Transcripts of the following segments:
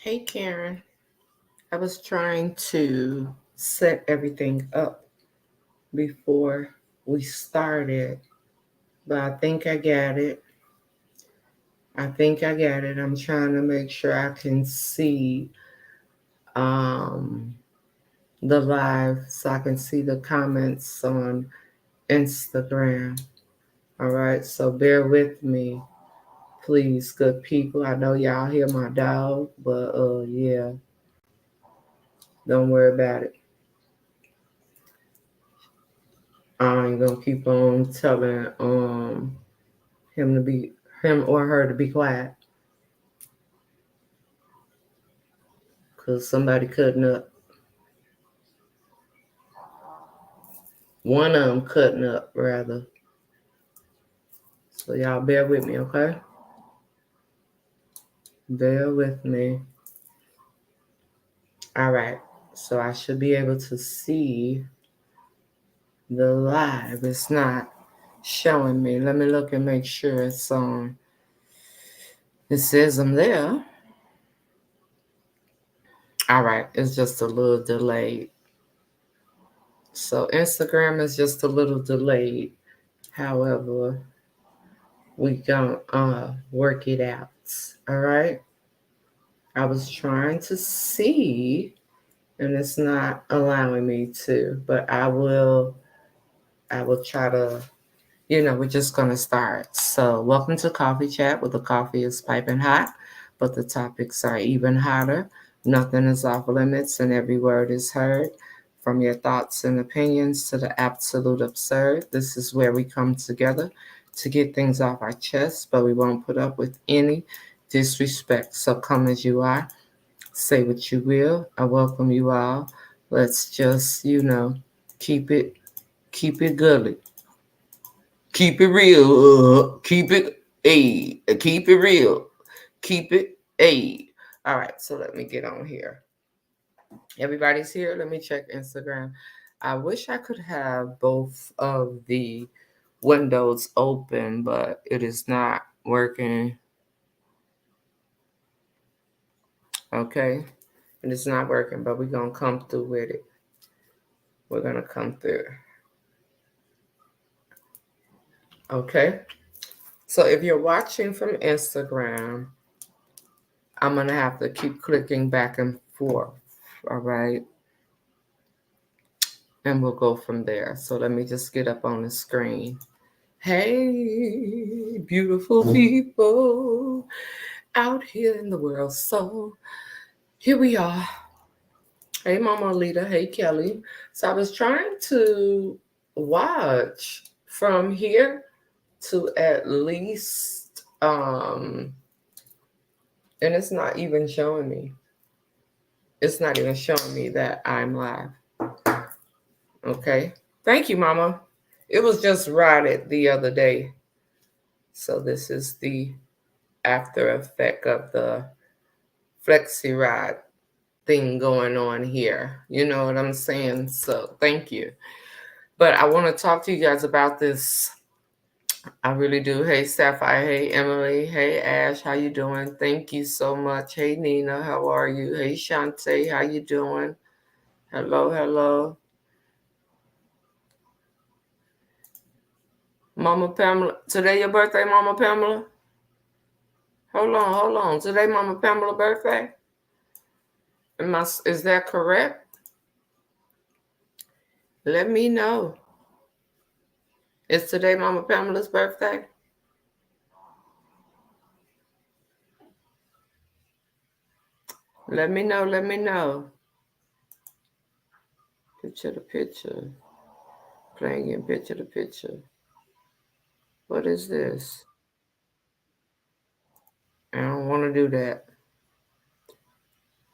Hey Karen, I was trying to set everything up before we started, but I think I got it. I'm trying to make sure I can see um, the live so I can see the comments on Instagram. All right, so bear with me, please, good people. I know y'all hear my dog, but yeah, don't worry about it. I ain't gonna keep on telling him to be him or her to be quiet because somebody cutting up. One of them cutting up rather. So y'all bear with me, okay? Bear with me. All right. So I should be able to see the live. It's not showing me. Let me look and make sure it's on. It says I'm there. All right. It's just a little delayed. So Instagram is just a little delayed. However, we gonna work it out. All right. I was trying to see, and it's not allowing me to, but I will try to, we're just gonna start. So welcome to Coffee Chat, where the coffee is piping hot, but the topics are even hotter. Nothing is off limits and every word is heard. From your thoughts and opinions to the absolute absurd, this is where we come together to get things off our chest, but we won't put up with any disrespect. So come as you are, say what you will. I welcome you all. Let's just, keep it keep it gully. Keep it real. Keep it keep it real. Keep it All right, so let me get on here. Everybody's here. Let me check Instagram. I wish I could have both of the windows open, but it is not working. Okay. And it's not working, but we're going to come through with it. We're going to come through. Okay. So if you're watching from Instagram, I'm going to have to keep clicking back and forth. All right. And we'll go from there. So let me just get up on the screen. Hey, beautiful people out here in the world. So here we are. Hey, Mama Alita. Hey, Kelly. So I was trying to watch from here to at least, and it's not even showing me. It's not even showing me that I'm live. Okay. Thank you, Mama. It was just rotted the other day. So this is the after effect of the flexi rod thing going on here. You know what I'm saying? So thank you. But I want to talk to you guys about this. I really do. Hey Sapphire, hey Emily, hey Ash, how you doing? Thank you so much. Hey Nina, how are you? Hey Shantae, how you doing? Hello, hello. Mama Pamela. Today your birthday, Mama Pamela? Hold on, hold on. Today Mama Pamela's birthday? Is that correct? Let me know. Is today Mama Pamela's birthday? Let me know, let me know. Picture to picture. Playing in picture to picture. What is this? I don't want to do that.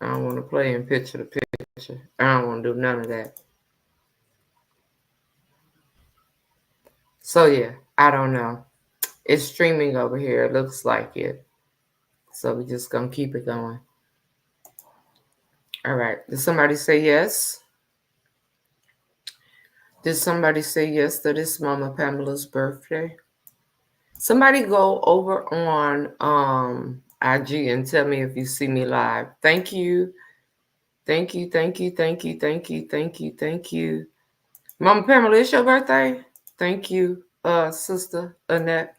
I don't want to play in picture to picture. I don't want to do none of that. So yeah, I don't know. It's streaming over here. It looks like it. So we're just going to keep it going. All right. Did somebody say yes? Did somebody say yes that it's Mama Pamela's birthday? Somebody go over on IG and tell me if you see me live. Thank you. Thank you. Thank you. Thank you. Thank you. Thank you. Thank you. Mama Pamela, it's your birthday? Thank you, Sister Annette.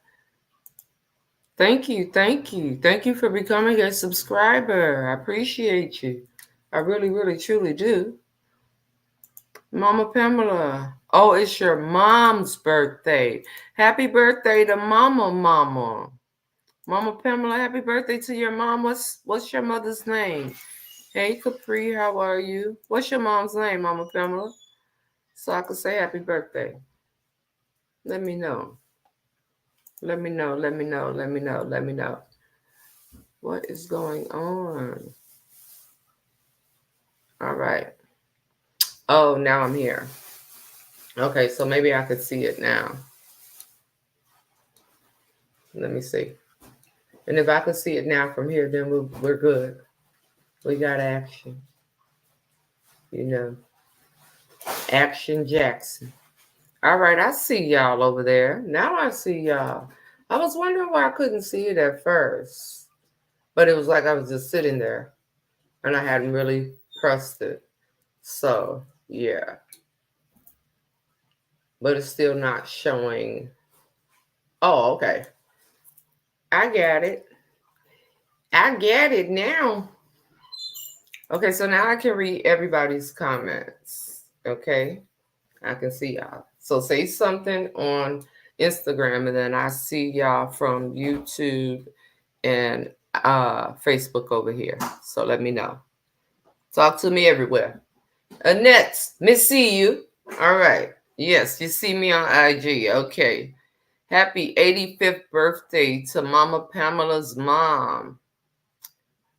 Thank you. Thank you. Thank you for becoming a subscriber. I appreciate you. I really, really, truly do. Mama Pamela. Oh, it's your mom's birthday. Happy birthday to Mama. Mama Pamela, happy birthday to your mom. What's your mother's name? Hey Capri, how are you? What's your mom's name, Mama Pamela? So I could say happy birthday. Let me know. Let me know. Let me know. Let me know. Let me know. What is going on? All right. Oh, now I'm here. Okay, so maybe I could see it now. Let me see. And if I could see it now from here, then we're good. We got action. You know, Action Jackson. All right, I see y'all over there. Now I see y'all. I was wondering why I couldn't see it at first. But it was like I was just sitting there and I hadn't really pressed it. So, yeah. But it's still not showing. Oh, okay. I got it. I get it now. Okay, so now I can read everybody's comments. Okay, I can see y'all. So say something on Instagram, and then I see y'all from YouTube and Facebook over here. So let me know. Talk to me everywhere. Annette, miss see you. All right. Yes, you see me on IG. Okay. Happy 85th birthday to Mama Pamela's mom.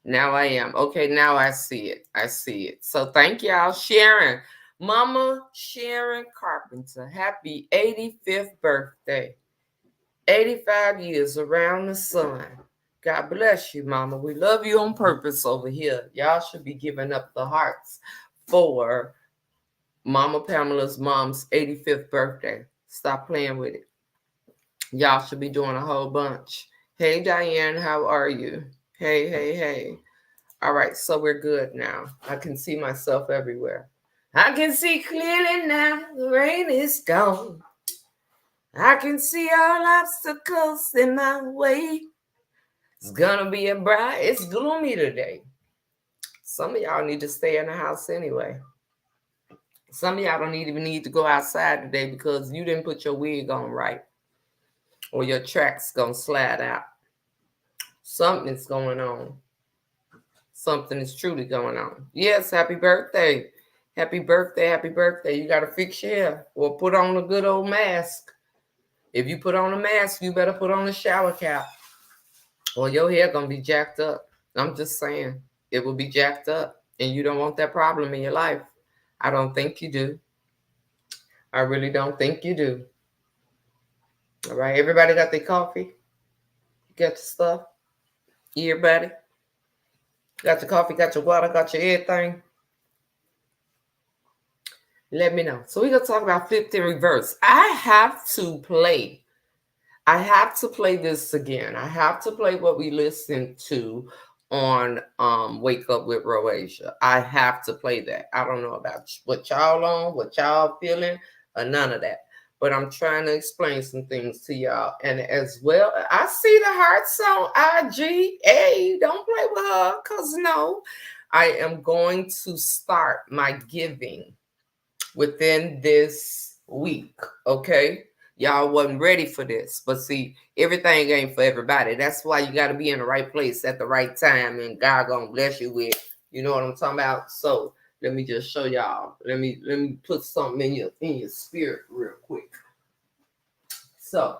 Now I am. Okay, now I see it. I see it. So thank y'all. Sharon. Mama Sharon Carpenter. Happy 85th birthday. 85 years around the sun. God bless you, Mama. We love you on purpose over here. Y'all should be giving up the hearts for Mama Pamela's mom's 85th birthday. Stop playing with it. Y'all should be doing a whole bunch. Hey, Diane, how are you? Hey, hey, hey. All right, so we're good now. I can see myself everywhere. I can see clearly now. The rain is gone. I can see all obstacles in my way. It's gonna be it's gloomy today. Some of y'all need to stay in the house anyway. Some of y'all don't even need to go outside today because you didn't put your wig on right. Or your track's gonna slide out. Something's going on. Something is truly going on. Yes, happy birthday. Happy birthday, happy birthday. You got to fix your hair or put on a good old mask. If you put on a mask, you better put on a shower cap or your hair going to be jacked up. I'm just saying, it will be jacked up and you don't want that problem in your life. I don't think you do. I really don't think you do. All right, everybody got their coffee? Got your stuff? Everybody? Got your coffee, got your water, got your everything? Let me know. So we're going to talk about flipped in reverse. I have to play this again. I have to play what we listened to on Wake Up with Roasia. I have to play that. I don't know about what y'all on, what y'all feeling, or none of that. But I'm trying to explain some things to y'all. And as well, I see the hearts on IG. Hey, don't play with her, because no, I am going to start my giving within this week. Okay, y'all wasn't ready for this, but see, everything ain't for everybody. That's why you got to be in the right place at the right time, and God gonna bless you with, you know what I'm talking about. So let me just show y'all. Let me put something in your spirit real quick. So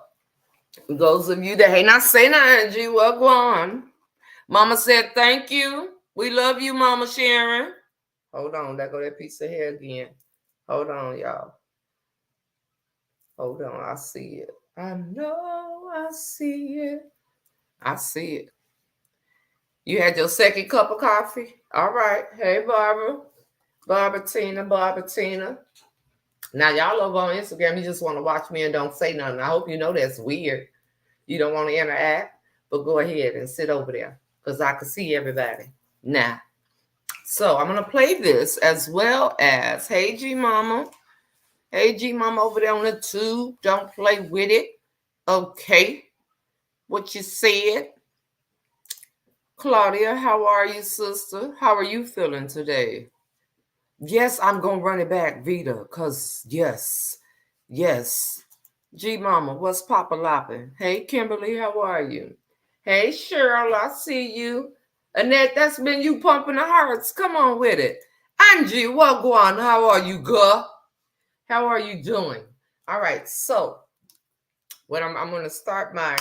those of you that hey not say nothing, G, well go on. Mama said thank you. We love you, Mama Sharon. Hold on, there go that piece of hair again. Hold on, y'all. Hold on, I see it. I know I see it. I see it. You had your second cup of coffee? All right. Hey, Barbara. Barbara Tina. Now, y'all over on Instagram, you just want to watch me and don't say nothing. I hope you know that's weird. You don't want to interact, but go ahead and sit over there. because I can see everybody now. So I'm going to play this as well as, hey, G Mama. Hey, G Mama over there on the tube. Don't play with it. Okay. What you said. Claudia, how are you, sister? How are you feeling today? Yes, I'm going to run it back, Vita, because yes. G Mama, what's Papa Lopping? Hey, Kimberly, how are you? Hey, Cheryl, I see you. Annette, that's been you pumping the hearts. Come on with it. Angie, what going? How are you, girl? How are you doing? All right, so what I'm going to start my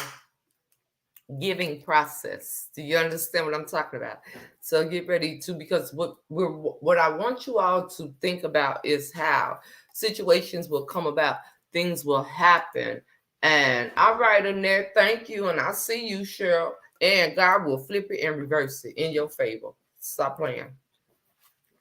giving process. Do you understand what I'm talking about? So get ready to, because what I want you all to think about is how situations will come about, things will happen. And all right, Annette, thank you. And I see you, Cheryl. And God will flip it and reverse it in your favor. Stop playing.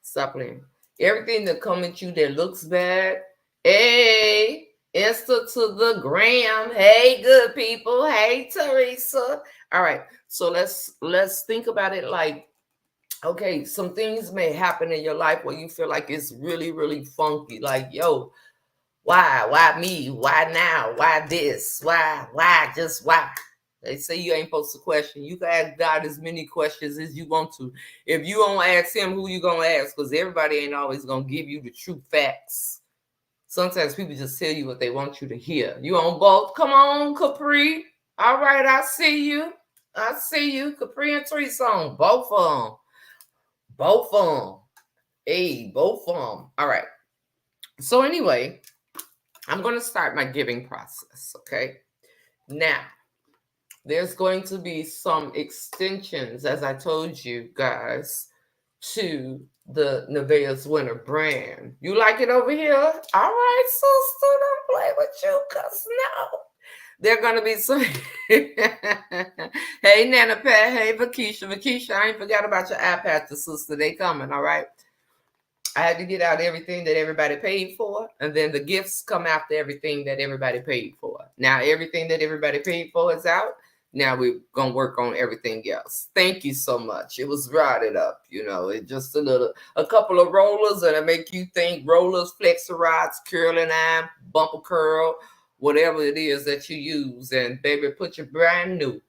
Stop playing. Everything that come at you that looks bad, hey, Insta to the gram. Hey, good people. Hey, Teresa. All right. So let's think about it like, okay, some things may happen in your life where you feel like it's really, really funky. Like, yo, why? Why me? Why now? Why this? Why? Just why? They say you ain't supposed to question. You can ask God as many questions as you want to. If you don't ask him, who you gonna ask? Because everybody ain't always gonna give you the true facts. Sometimes people just tell you what they want you to hear. You on both? Come on, Capri. All right, I see you. I see you. Capri and Teresa on both of them. Both of them. Hey, both of them. All right. So anyway, I'm going to start my giving process, okay? Now, there's going to be some extensions, as I told you guys, to the Nevaeh's Winter brand. You like it over here? All right, sister, don't play with you, cause no. They're gonna be some. Hey, Nana Pat. Hey, Vakisha. Vakisha, I ain't forgot about your iPad, the sister. They coming, all right? I had to get out everything that everybody paid for, and then the gifts come after everything that everybody paid for. Now, everything that everybody paid for is out. Now we're gonna work on everything else. Thank you so much. It was rotted up, it just a couple of rollers, and it make you think rollers, flexor rods, curling iron, bumper curl, whatever it is that you use. And baby, put your brand new.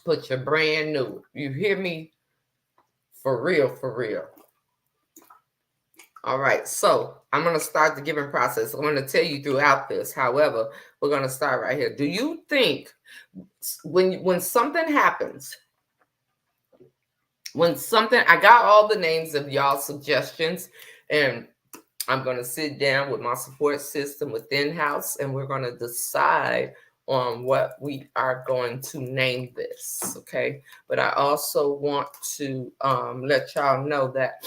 Put your brand new. You hear me? For real, for real. All right, so I'm going to start the giving process. I'm going to tell you throughout this. However, we're going to start right here. Do you think when something happens, I got all the names of y'all suggestions, and I'm going to sit down with my support system within house, and we're going to decide on what we are going to name this, okay? But I also want to let y'all know that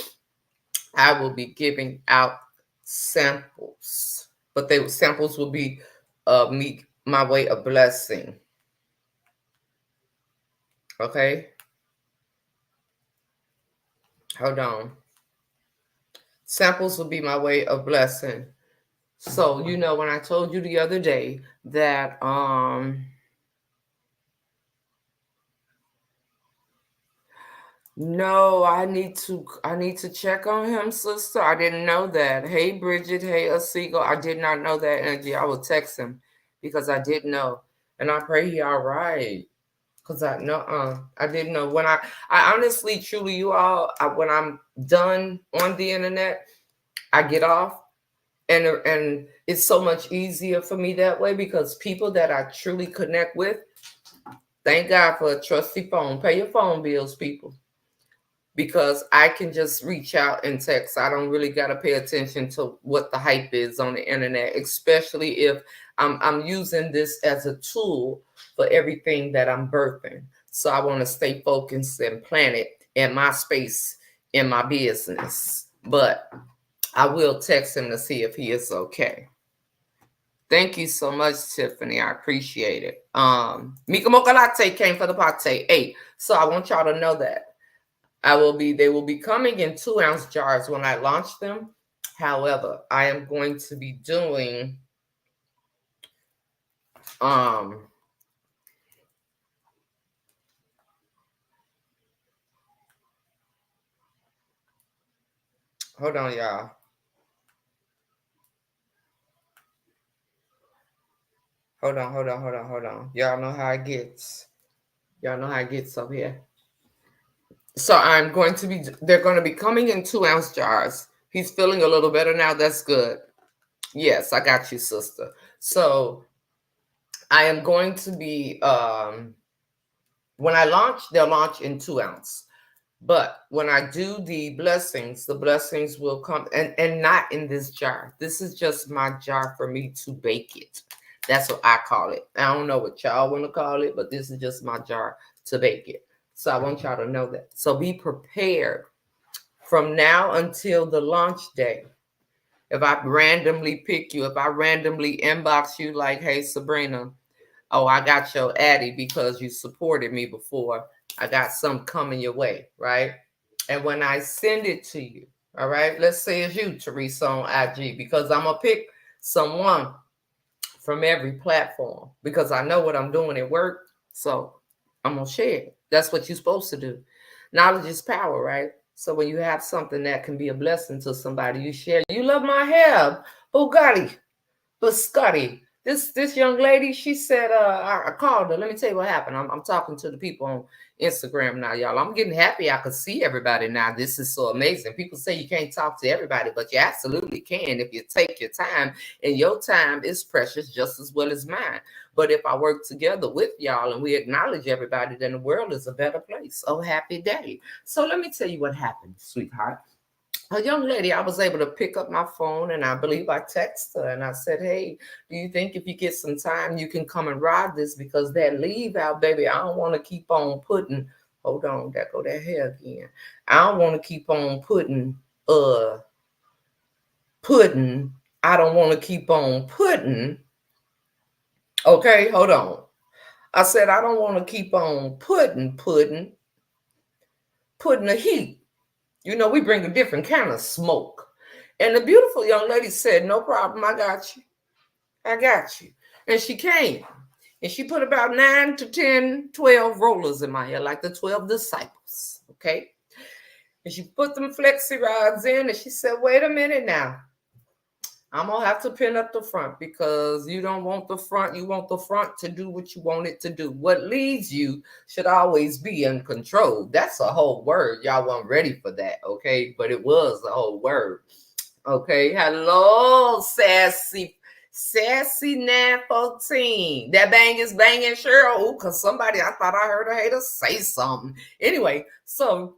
I will be giving out samples, but samples will be my way of blessing. Okay, hold on. Samples will be my way of blessing. So when I told you the other day that no, I need to check on him, sister. I didn't know that. Hey, Bridget. Hey, Asigo. I did not know that energy. I will text him because I didn't know, and I pray he all right. Cause I didn't know. When I honestly, truly, you all, when I'm done on the internet, I get off, and it's so much easier for me that way because people that I truly connect with, thank God for a trusty phone. Pay your phone bills, people, because I can just reach out and text. I don't really got to pay attention to what the hype is on the internet, especially if I'm using this as a tool for everything that I'm birthing. So I want to stay focused and planted in my space, in my business. But I will text him to see if he is okay. Thank you so much, Tiffany. I appreciate it. Mika Mocha Latte came for the pate. Hey, so I want y'all to know that. They will be coming in 2-ounce jars when I launch them. However, I am going to be doing Hold on, y'all. Hold on. Y'all know how it gets. Y'all know how it gets up here. So they're going to be coming in 2-ounce jars. He's feeling a little better now. That's good. Yes, I got you, sister. So I am going to be, when I launch, they'll launch in 2-ounce. But when I do the blessings will come and not in this jar. This is just my jar for me to bake it. That's what I call it. I don't know what y'all want to call it, but this is just my jar to bake it. So I want y'all to know that. So be prepared from now until the launch day. If I randomly pick you, if I randomly inbox you like, hey, Sabrina, oh, I got your Addy because you supported me before. I got some coming your way, right? And when I send it to you, all right, let's say it's you, Teresa, on IG, because I'm going to pick someone from every platform because I know what I'm doing at work. So I'm going to share it. That's what you're supposed to do. Knowledge is power, right? So when you have something that can be a blessing to somebody, you share. You love my hair, Bugatti. But Scotty, this young lady, she said, I called her. Let me tell you what happened. I'm talking to the people on Instagram now, y'all. I'm getting happy I could see everybody now. This is so amazing. People say you can't talk to everybody, but you absolutely can if you take your time. And your time is precious just as well as mine. But if I work together with y'all and we acknowledge everybody, then the world is a better place. Oh, happy day. So let me tell you what happened, sweetheart. A young lady, I was able to pick up my phone and I believe I texted her and I said, hey, do you think if you get some time, you can come and ride this? Because that leave out, baby, I don't want to keep on putting, hold on, there go that hair again. I don't want to keep on I don't want to keep on putting, okay, hold on. I said, I don't want to keep on putting the heat. You know, we bring a different kind of smoke. And the beautiful young lady said, no problem, I got you. I got you. And she came. And she put about 9 to 10, 12 rollers in my hair, like the 12 disciples. Okay. And she put them flexi rods in and she said, wait a minute now. I'm going to have to pin up the front because you don't want the front. You want the front to do what you want it to do. What leads you should always be in control. That's a whole word. Y'all weren't ready for that, okay? But it was a whole word. Okay. Hello, Sassy 914. That bang is banging, Cheryl. Because somebody, I thought I heard a hater say something. Anyway, so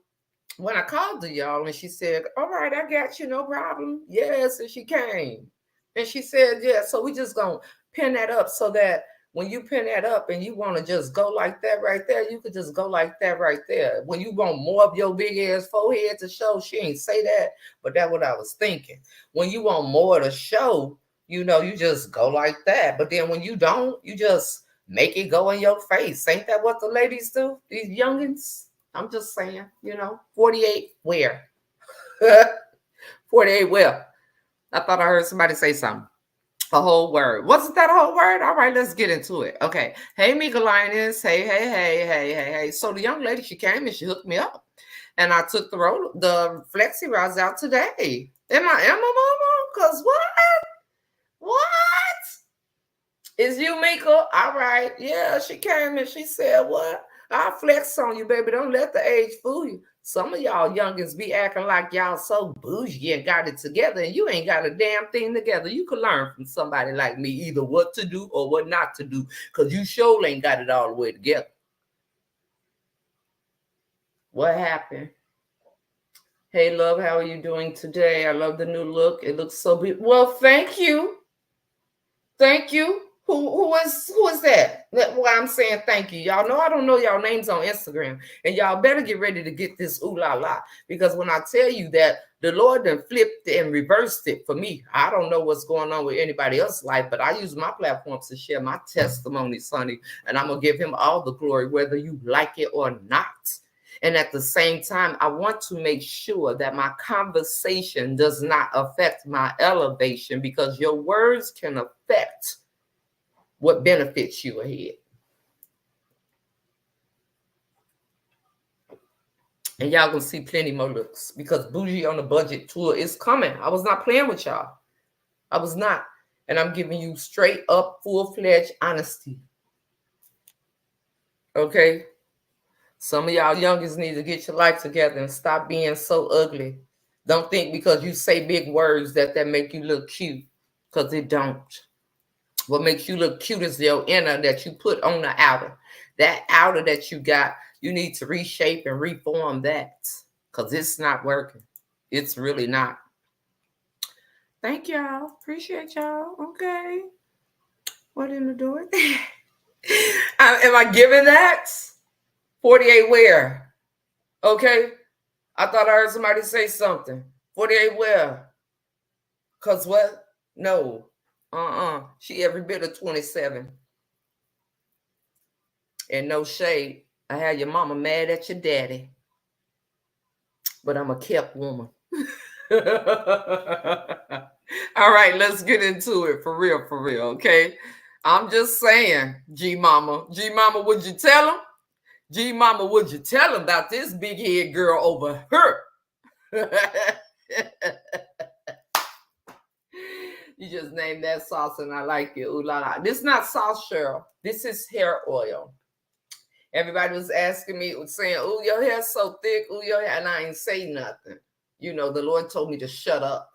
when I called her, y'all, and she said, all right, I got you, no problem. Yes, and she came. And she said, yeah, so we just going to pin that up so that when you pin that up and you want to just go like that right there, you could just go like that right there. When you want more of your big ass forehead to show, she ain't say that, but that's what I was thinking. When you want more to show, you know, you just go like that. But then when you don't, you just make it go in your face. Ain't that what the ladies do? These youngins? I'm just saying, you know, 48 where? 48 where? I thought I heard somebody say something. A whole word. Wasn't that a whole word? All right, let's get into it. Okay. Hey, Mika Linus. Hey. So the young lady, she came and she hooked me up. And I took the flexi rods out today. Am I mama? Because what? What? Is you, Mika? All right. Yeah, she came and she said, what? I'll flex on you, baby. Don't let the age fool you. Some of y'all youngins be acting like y'all so bougie and got it together, and you ain't got a damn thing together. You can learn from somebody like me either what to do or what not to do, because you sure ain't got it all the way together. What happened? Hey, love, how are you doing today? I love the new look. It looks so beautiful. Well, thank you. Thank you. Who is that? Why I'm saying thank you. Y'all know I don't know y'all names on Instagram. And y'all better get ready to get this ooh la la. Because when I tell you that the Lord done flipped and reversed it for me, I don't know what's going on with anybody else's life, but I use my platforms to share my testimony, Sonny. And I'm gonna give him all the glory, whether you like it or not. And at the same time, I want to make sure that my conversation does not affect my elevation, because your words can affect what benefits you ahead. And y'all gonna see plenty more looks because Bougie on the Budget tour is coming. I was not playing with y'all. I was not. And I'm giving you straight up, full-fledged honesty. Okay? Some of y'all youngest need to get your life together and stop being so ugly. Don't think because you say big words that make you look cute, because it don't. What makes you look cute is your inner that you put on the outer. That outer that you got, you need to reshape and reform that, because it's not working. It's really not. Thank y'all. Appreciate y'all. Okay. What in the door? Am I giving that? 48 where? Okay. I thought I heard somebody say something. 48 where? Because what? No. She every bit of 27. And no shade. I had your mama mad at your daddy. But I'm a kept woman. All right, let's get into it for real, okay? I'm just saying, G Mama. G Mama, would you tell him? G Mama, would you tell him about this big head girl over her? You just named that sauce and I like it. Ooh la la. This is not sauce, Cheryl. This is hair oil. Everybody was asking me, saying, "Oh, your hair's so thick. Oh, your hair," and I ain't say nothing. You know, the Lord told me to shut up.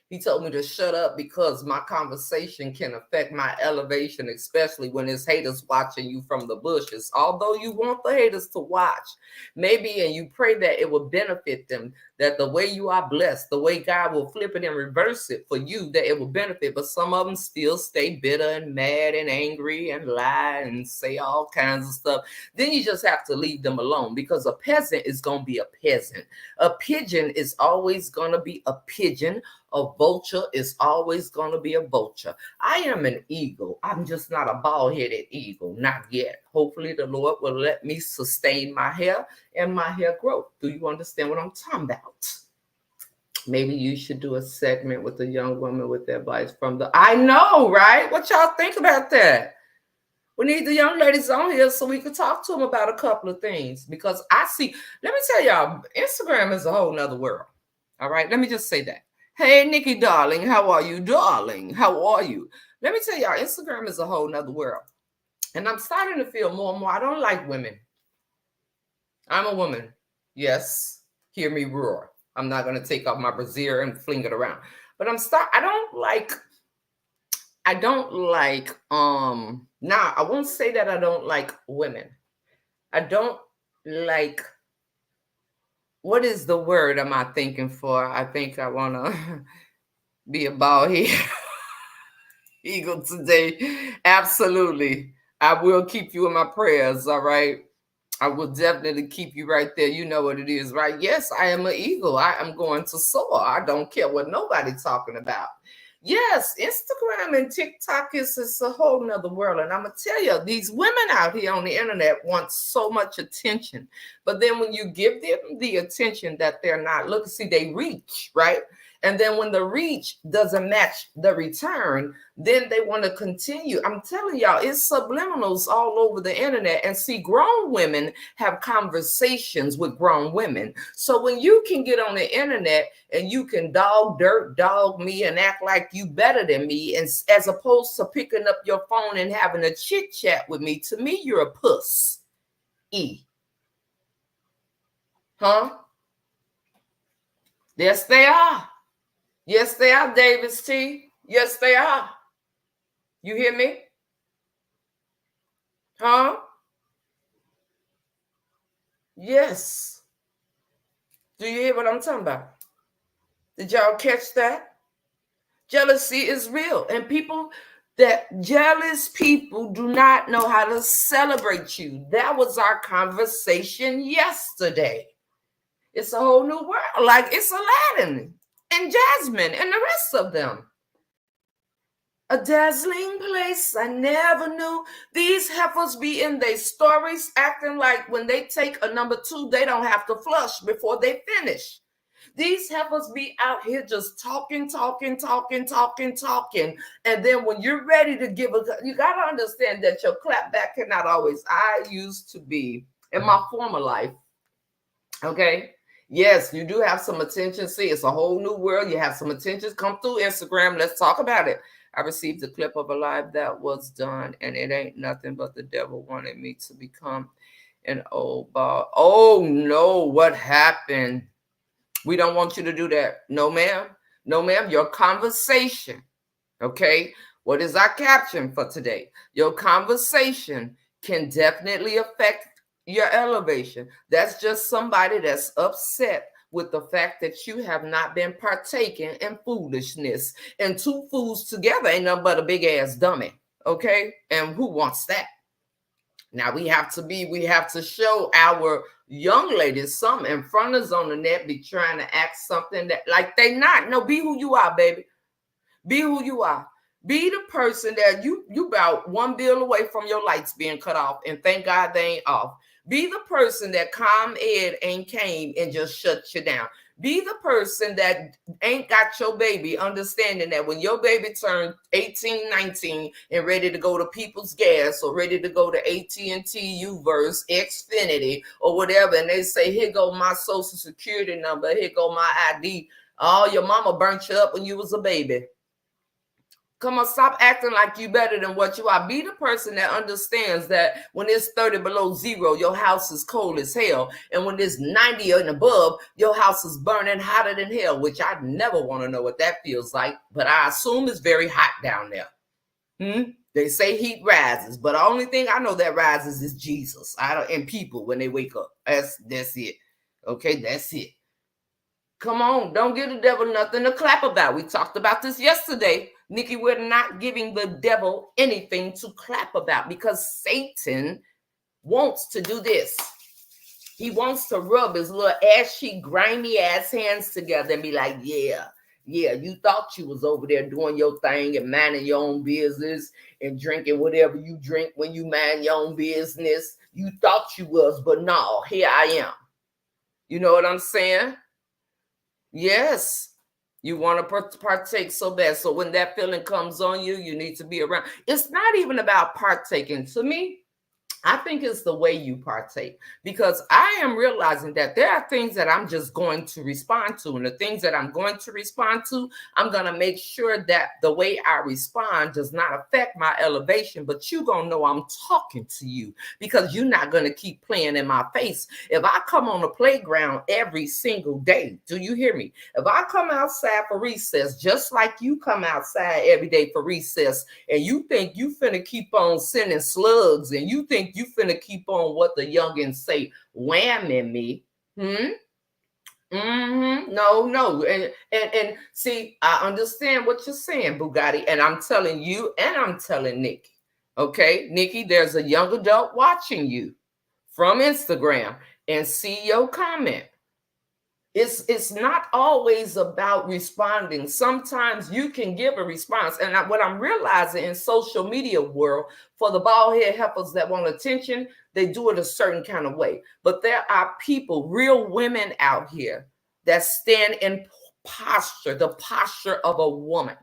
He told me to shut up because my conversation can affect my elevation, especially when there's haters watching you from the bushes. Although you want the haters to watch, maybe, and you pray that it will benefit them, that the way you are blessed, the way God will flip it and reverse it for you, that it will benefit. But some of them still stay bitter and mad and angry and lie and say all kinds of stuff. Then you just have to leave them alone, because a peasant is going to be a peasant. A pigeon is always going to be a pigeon. A vulture is always going to be a vulture. I am an eagle. I'm just not a bald-headed eagle. Not yet. Hopefully the Lord will let me sustain my hair and my hair growth. Do you understand what I'm talking about? Maybe you should do a segment with a young woman with advice from the... I know, right? What y'all think about that? We need the young ladies on here so we can talk to them about a couple of things. Because I see... Let me tell y'all, Instagram is a whole nother world. All right? Let me just say that. Hey, Nikki, darling, how are you, darling? How are you? Let me tell y'all, Instagram is a whole nother world. And I'm starting to feel more and more, I don't like women. I'm a woman. Yes, hear me roar. I'm not going to take off my brassiere and fling it around. But I don't like, now I won't say that I don't like women. I don't like, what is the word am I thinking for? I think I want to be a bald head eagle today. Absolutely. I will keep you in my prayers, all right? I will definitely keep you right there. You know what it is, right? Yes, I am an eagle. I am going to soar. I don't care what nobody's talking about. Yes, Instagram and TikTok is a whole nother world. And I'm going to tell you, these women out here on the internet want so much attention. But then when you give them the attention that they're not looking, see, they reach, right? And then when the reach doesn't match the return, then they want to continue. I'm telling y'all, it's subliminals all over the internet. And see, grown women have conversations with grown women. So when you can get on the internet and you can dog me and act like you better than me, and as opposed to picking up your phone and having a chit chat with me, to me, you're a puss. Huh? Yes, they are. Yes, they are, Davis T. Yes, they are. You hear me? Huh? Yes. Do you hear what I'm talking about? Did y'all catch that? Jealousy is real. And jealous people do not know how to celebrate you. That was our conversation yesterday. It's a whole new world. Like it's Aladdin and Jasmine and the rest of them. A dazzling place I never knew. These heifers be in their stories acting like when they take a number 2, they don't have to flush before they finish. These heifers be out here just talking. And then when you're ready to you got to understand that your clap back cannot always. I used to be, in my former life, Okay. Yes, you do have some attention. See, it's a whole new world. You have some attention. Come through Instagram. Let's talk about it. I received a clip of a live that was done, and it ain't nothing but the devil wanted me to become an old ball. Oh no, what happened? We don't want you to do that. No, ma'am. No, ma'am. Your conversation. Okay. What is our caption for today? Your conversation can definitely affect your elevation. That's just somebody that's upset with the fact that you have not been partaking in foolishness. And two fools together ain't nothing but a big ass dummy. Okay. And who wants that? Now we have to show our young ladies some in front of us on the net be trying to act something that like they not. No, be who you are, baby. Be who you are. Be the person that you about one bill away from your lights being cut off, and thank God they ain't off. Be the person that ComEd ain't came and just shut you down. Be the person that ain't got your baby understanding that when your baby turned 18, 19 and ready to go to People's Gas or ready to go to AT&T, Uverse, Xfinity or whatever, and they say, here go my social security number, here go my ID. Oh, your mama burnt you up when you was a baby. Come on, stop acting like you better than what you are. Be the person that understands that when it's 30 below zero, your house is cold as hell. And when it's 90 and above, your house is burning hotter than hell, which I never want to know what that feels like. But I assume it's very hot down there. They say heat rises, but the only thing I know that rises is Jesus. And people when they wake up. That's it. Okay, that's it. Come on, don't give the devil nothing to clap about. We talked about this yesterday. Nikki, we're not giving the devil anything to clap about because Satan wants to do this. He wants to rub his little ashy, grimy ass hands together and be like, yeah, you thought you was over there doing your thing and minding your own business and drinking whatever you drink when you mind your own business. You thought you was, but no, here I am. You know what I'm saying? Yes. You want to partake so bad. So when that feeling comes on you, you need to be around. It's not even about partaking. To me, I think it's the way you partake, because I am realizing that there are things that I'm just going to respond to. And the things that I'm going to respond to, I'm going to make sure that the way I respond does not affect my elevation. But you're going to know I'm talking to you because you're not going to keep playing in my face. If I come on the playground every single day, do you hear me? If I come outside for recess, just like you come outside every day for recess, and you think you finna keep on sending slugs, and you think you finna keep on what the youngins say, whamming me. No. And see, I understand what you're saying, Bugatti, and I'm telling you, and I'm telling Nikki. Okay, Nikki, there's a young adult watching you from Instagram and see your comment. It's not always about responding. Sometimes you can give a response. And what I'm realizing in social media world, for the bald head heifers that want attention, they do it a certain kind of way. But there are people, real women out here that stand in posture, the posture of a woman,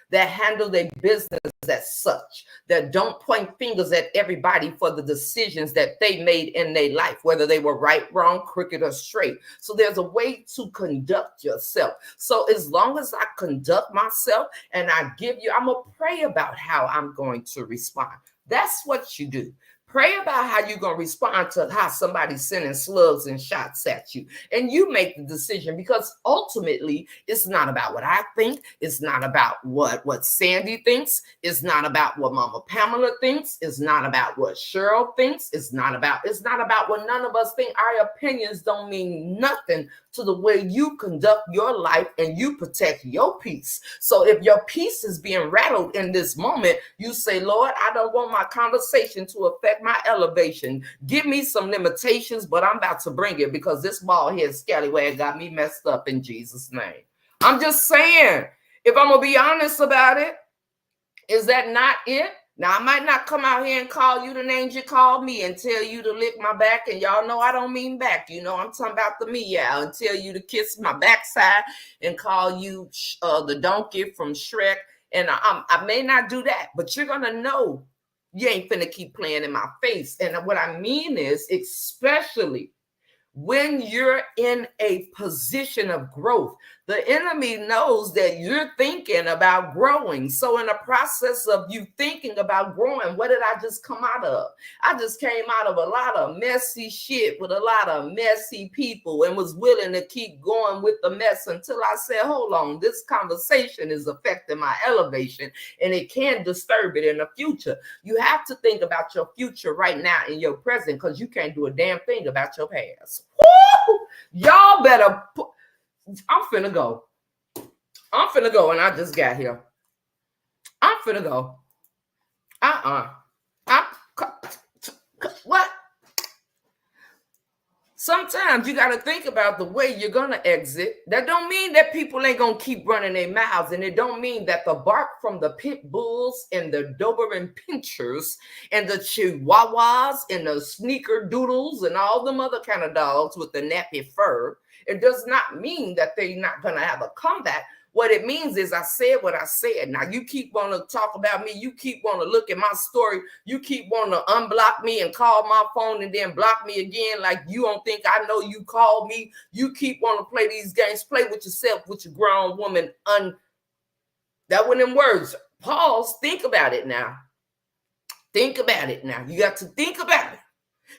that handle their business as such, that don't point fingers at everybody for the decisions that they made in their life, whether they were right, wrong, crooked, or straight. So there's a way to conduct yourself. So as long as I conduct myself and I give you, I'm going to pray about how I'm going to respond. That's what you do. Pray about how you're going to respond to how somebody's sending slugs and shots at you. And you make the decision, because ultimately it's not about what I think. It's not about what Sandy thinks. It's not about what Mama Pamela thinks. It's not about what Cheryl thinks. It's not about what none of us think. Our opinions don't mean nothing to the way you conduct your life and you protect your peace. So if your peace is being rattled in this moment, you say, Lord, I don't want my conversation to affect my elevation. Give me some limitations, but I'm about to bring it, because this bald head scallywag got me messed up in Jesus' name. I'm just saying, if I'm going to be honest about it, is that not it? Now, I might not come out here and call you the names you called me and tell you to lick my back. And y'all know I don't mean back. You know, I'm talking about the meow, and tell you to kiss my backside and call you the donkey from Shrek. And I may not do that, but you're going to know you ain't finna keep playing in my face. And what I mean is, especially when you're in a position of growth, the enemy knows that you're thinking about growing. So in the process of you thinking about growing, what did I just come out of? I just came out of a lot of messy shit with a lot of messy people and was willing to keep going with the mess until I said, hold on, this conversation is affecting my elevation and it can disturb it in the future. You have to think about your future right now in your present, because you can't do a damn thing about your past. Woo! Y'all better put, I'm finna go. And I just got here. I'm finna go. What? Sometimes you got to think about the way you're going to exit. That don't mean that people ain't going to keep running their mouths. And it don't mean that the bark from the pit bulls and the Doberman pinchers and the Chihuahuas and the sneaker doodles and all them other kind of dogs with the nappy fur, it does not mean that they're not going to have a comeback. What it means is I said what I said. Now you keep wanting to talk about me. You keep wanting to look at my story. You keep wanting to unblock me and call my phone and then block me again. Like you don't think I know you called me. You keep wanting to play these games. Play with yourself, with your grown woman. That one in words. Pause. Think about it now. Think about it now. You got to think about it.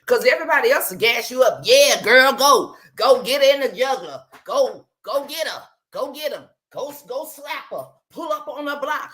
Because everybody else will gas you up. Yeah, girl, go. Go get her in the juggler. Go get her. Go get him. Go slap her, pull up on the block.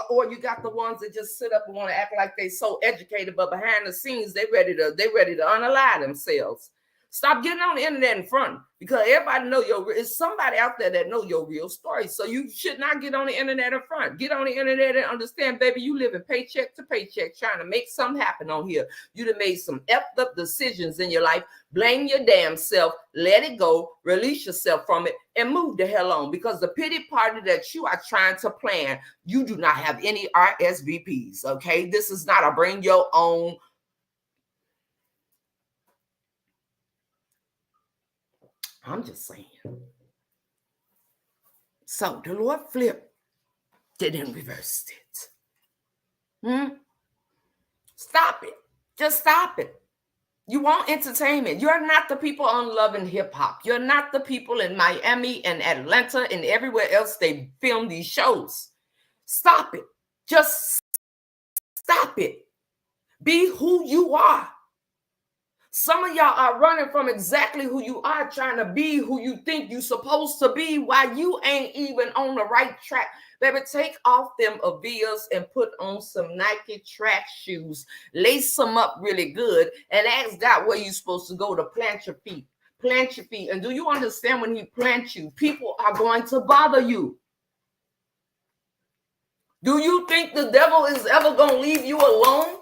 Or you got the ones that just sit up and want to act like they so educated, but behind the scenes, they ready to unalive themselves. Stop getting on the internet in front, because everybody know it's somebody out there that know your real story. So you should not get on the internet in front. Get on the internet and understand, baby, you living paycheck to paycheck, trying to make something happen on here. You done made some effed up decisions in your life. Blame your damn self. Let it go. Release yourself from it and move the hell on, because the pity party that you are trying to plan, you do not have any RSVPs, okay? This is not a bring your own. I'm just saying. So the Lord flipped it and reversed it. Stop it. Just stop it. You want entertainment. You're not the people on Love and Hip Hop. You're not the people in Miami and Atlanta and everywhere else they film these shows. Stop it. Just stop it. Be who you are. Some of y'all are running from exactly who you are, trying to be who you think you're supposed to be while you ain't even on the right track. Baby, take off them Avias and put on some Nike track shoes. Lace them up really good and ask God where you're supposed to go to plant your feet. Plant your feet. And do you understand, when he plants you, people are going to bother you? Do you think the devil is ever going to leave you alone?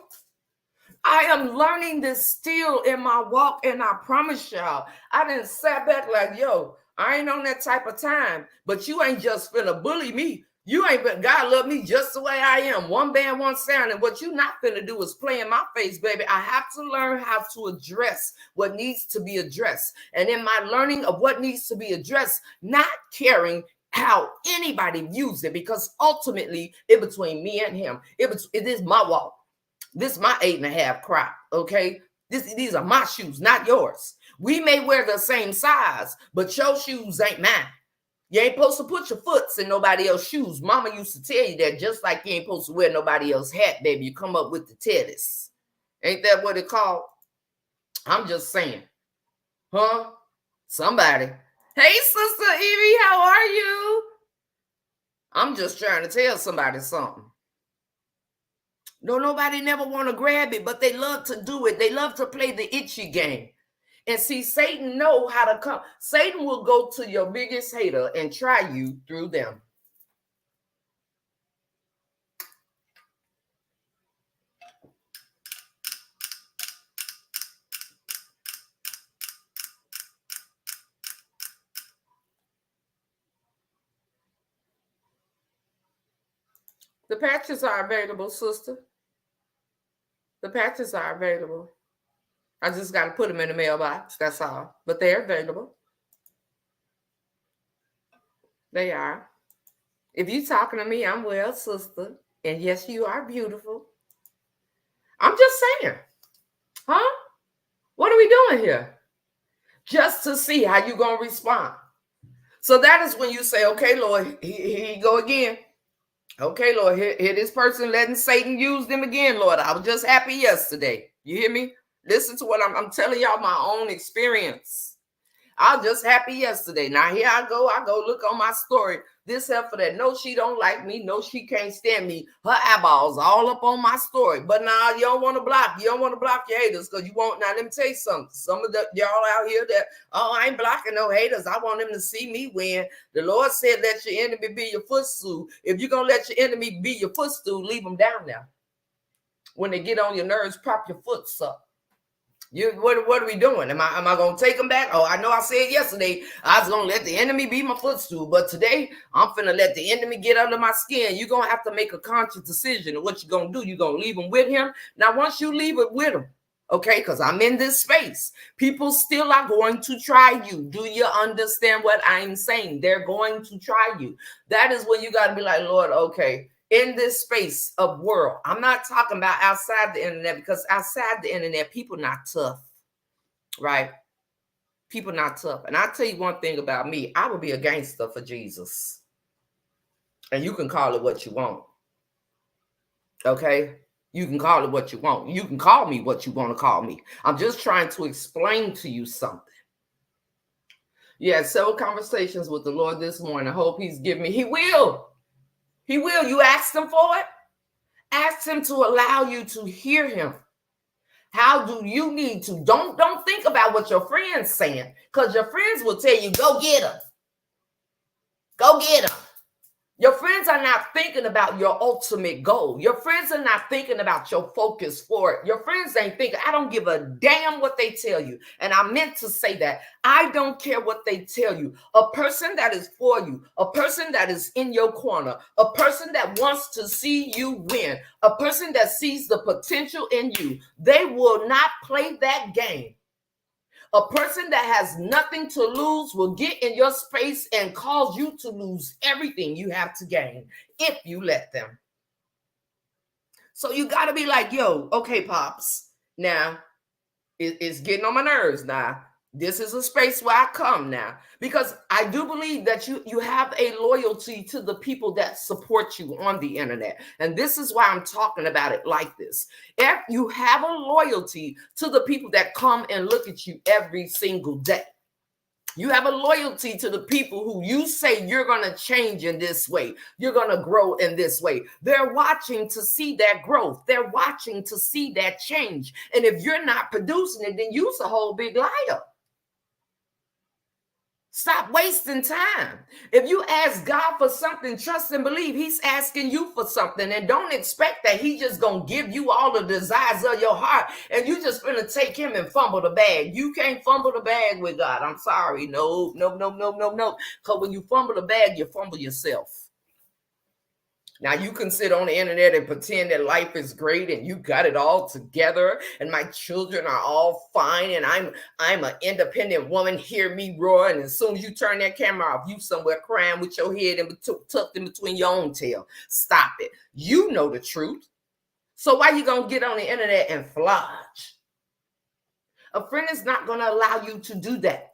I am learning this still in my walk, and I promise y'all, I didn't sat back like, yo, I ain't on that type of time, but you ain't just finna bully me. You ain't, but God love me just the way I am. One band, one sound. And what you not finna do is play in my face, baby. I have to learn how to address what needs to be addressed. And in my learning of what needs to be addressed, not caring how anybody views it, because ultimately it's between me and him. It is my walk. This is my 8.5 crop, okay? These are my shoes, not yours. We may wear the same size, but your shoes ain't mine. You ain't supposed to put your foots in nobody else's shoes. Mama used to tell you that, just like you ain't supposed to wear nobody else's hat, baby. You come up with the teddies. Ain't that what it called? I'm just saying. Huh? Somebody. Hey, Sister Evie, how are you? I'm just trying to tell somebody something. No, nobody never want to grab it, but they love to do it. They love to play the itchy game. And see, Satan know how to come. Satan will go to your biggest hater and try you through them. The patches are available, sister. The patches are available. I just got to put them in the mailbox. That's all. But they're available. They are. If you're talking to me, I'm well, sister. And yes, you are beautiful. I'm just saying. Huh? What are we doing here? just to see how you're going to respond. So that is when you say, okay, Lord, here you go again. Okay, Lord, here this person letting Satan use them again, Lord. I was just happy yesterday. You hear me? Listen to what I'm telling y'all, my own experience. I was just happy yesterday. Now here I go look on my story. This help for that. No, she don't like me. No, she can't stand me. Her eyeballs all up on my story. But now you don't want to block. You don't want to block your haters because you want. Now let me tell you something. Some of y'all out here that, oh, I ain't blocking no haters. I want them to see me win. The Lord said, let your enemy be your footstool. If you're gonna let your enemy be your footstool, leave them down there. When they get on your nerves, prop your foot up. What are we doing? Am I gonna take them back? Oh, I know I said yesterday I was gonna let the enemy be my footstool, but today I'm finna let the enemy get under my skin. You're gonna have to make a conscious decision of what you're gonna do. You're gonna leave him with him. Now, once you leave it with him, okay, because I'm in this space, people still are going to try you. Do you understand what I'm saying? They're going to try you. That is when you got to be like, Lord, okay. In this space of world, I'm not talking about outside the internet, because outside the internet, people not tough, right? People not tough. And I'll tell you one thing about me. I would be a gangster for Jesus. And you can call it what you want. Okay? You can call it what you want. You can call me what you want to call me. I'm just trying to explain to you something. You had several conversations with the Lord this morning. I hope he's giving me. He will. He will. You asked him for it. Ask him to allow you to hear him. How do you need to? Don't think about what your friends saying, because your friends will tell you, go get him. Go get him. Your friends are not thinking about your ultimate goal. Your friends are not thinking about your focus for it. Your friends ain't thinking. I don't give a damn what they tell you. And I meant to say that. I don't care what they tell you. A person that is for you, a person that is in your corner, a person that wants to see you win, a person that sees the potential in you, they will not play that game. A person that has nothing to lose will get in your space and cause you to lose everything you have to gain if you let them. So you got to be like, yo, okay, Pops. Now, it's getting on my nerves now. This is a space where I come now, because I do believe that you have a loyalty to the people that support you on the internet. And this is why I'm talking about it like this. If you have a loyalty to the people that come and look at you every single day, you have a loyalty to the people who you say you're going to change in this way. You're going to grow in this way. They're watching to see that growth. They're watching to see that change. And if you're not producing it, then you're a whole big liar. Stop wasting time. If you ask God for something, trust and believe he's asking you for something. And don't expect that he's just going to give you all the desires of your heart and you just going to take him and fumble the bag. You can't fumble the bag with God. I'm sorry. No. Because when you fumble the bag, you fumble yourself. Now, you can sit on the internet and pretend that life is great and you got it all together and my children are all fine and I'm an independent woman. Hear me roar. And as soon as you turn that camera off, you somewhere crying with your head tucked in between your own tail. Stop it. You know the truth. So why you going to get on the internet and flodge? A friend is not going to allow you to do that.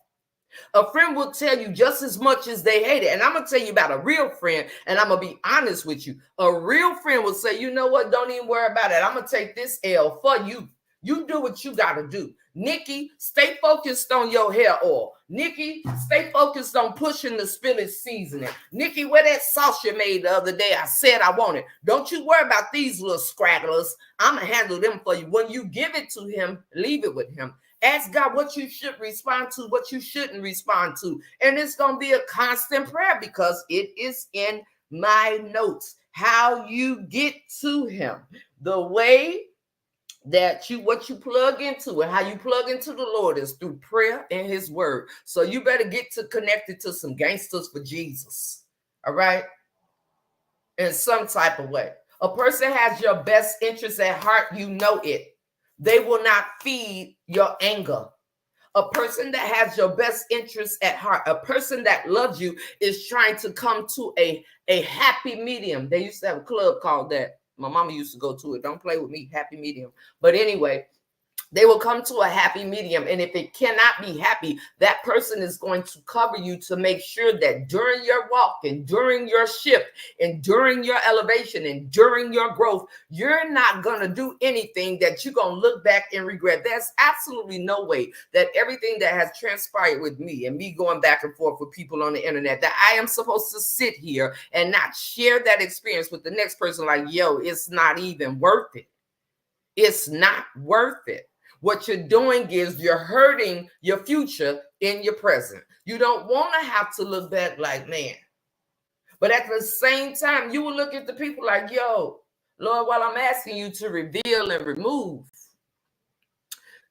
A friend will tell you just as much as they hate it. And I'm going to tell you about a real friend, and I'm going to be honest with you. A real friend will say, you know what? Don't even worry about it. I'm going to take this L for you. You do what you got to do. Nikki, stay focused on your hair oil. Nikki, stay focused on pushing the spinach seasoning. Nikki, where that sauce you made the other day, I said I want it. Don't you worry about these little scragglers. I'm going to handle them for you. When you give it to him, leave it with him. Ask God what you should respond to, what you shouldn't respond to. And it's going to be a constant prayer because it is in my notes. How you get to him. The way that what you plug into and how you plug into the Lord is through prayer and his word. So you better get connected to some gangsters for Jesus. All right? In some type of way. A person has your best interest at heart. You know it. They will not feed your anger. A person that has your best interest at heart, a person that loves you is trying to come to a happy medium. They used to have a club called that. My mama used to go to it. Don't play with me, happy medium. But anyway, They will come to a happy medium. And if it cannot be happy, that person is going to cover you to make sure that during your walk and during your shift and during your elevation and during your growth, you're not going to do anything that you're going to look back and regret. There's absolutely no way that everything that has transpired with me and me going back and forth with people on the internet, that I am supposed to sit here and not share that experience with the next person like, yo, it's not even worth it. It's not worth it. What you're doing is you're hurting your future in your present. You don't want to have to look back like, man. But at the same time, you will look at the people like, yo, Lord, while I'm asking you to reveal and remove,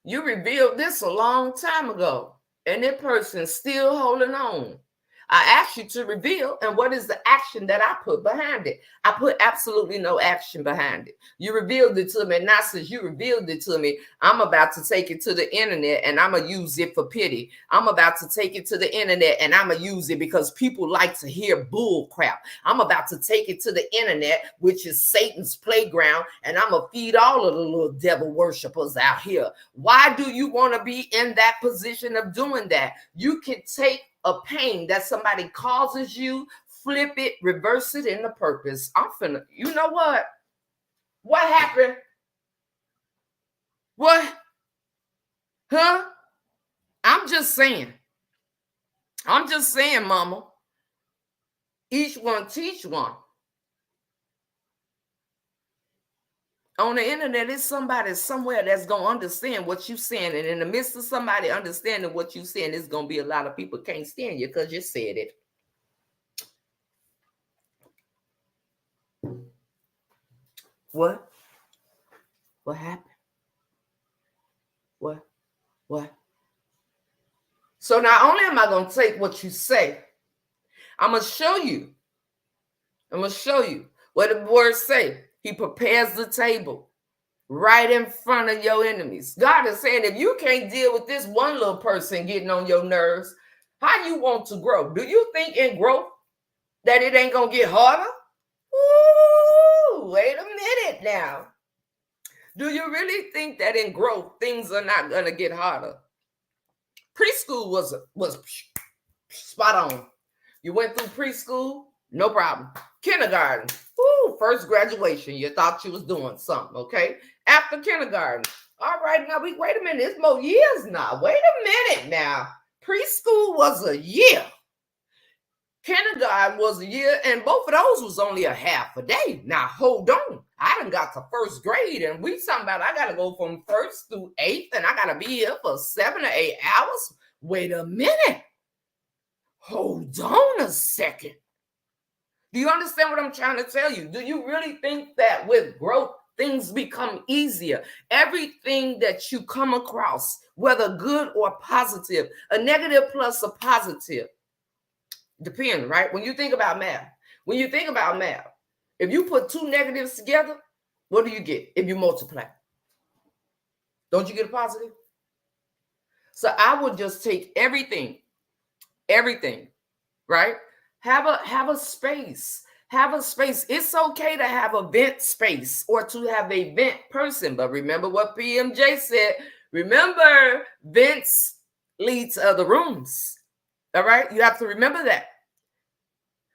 you revealed this a long time ago, and that person's still holding on. I asked you to reveal, and what is the action that I put behind it? I put absolutely no action behind it. You revealed it to me, and not since you revealed it to me, I'm about to take it to the internet, and I'm going to use it for pity. I'm about to take it to the internet, and I'm going to use it because people like to hear bull crap. I'm about to take it to the internet, which is Satan's playground, and I'm going to feed all of the little devil worshipers out here. Why do you want to be in that position of doing that? You can take a pain that somebody causes you, flip it, reverse it into purpose. I'm finna, you know what? What happened? What? Huh? I'm just saying, mama. Each one teach one. On the internet, it's somebody somewhere that's going to understand what you're saying. And in the midst of somebody understanding what you're saying, there's going to be a lot of people can't stand you because you said it. What? What happened? What? So not only am I going to take what you say, I'm going to show you. What the words say. He prepares the table right in front of your enemies. God is saying, if you can't deal with this one little person getting on your nerves, how you want to grow? Do you think in growth that it ain't going to get harder? Ooh, wait a minute now. Do you really think that in growth things are not going to get harder? Preschool was spot on. You went through preschool, no problem. Kindergarten, first graduation, you thought you was doing something, okay? After kindergarten, all right, now wait a minute, it's more years now. Wait a minute now. Preschool was a year. Kindergarten was a year, and both of those was only a half a day. Now, hold on. I done got to first grade, and we talking about I got to go from first through eighth, and I got to be here for 7 or 8 hours. Wait a minute. Hold on a second. Do you understand what I'm trying to tell you? Do you really think that with growth, things become easier? Everything that you come across, whether good or positive, a negative plus a positive, depends, right? When you think about math, if you put two negatives together, what do you get if you multiply? Don't you get a positive? So I would just take everything, right? Have a space. Have a space. It's okay to have a vent space or to have a vent person. But remember what PMJ said. Remember, vents lead to other rooms. All right? You have to remember that.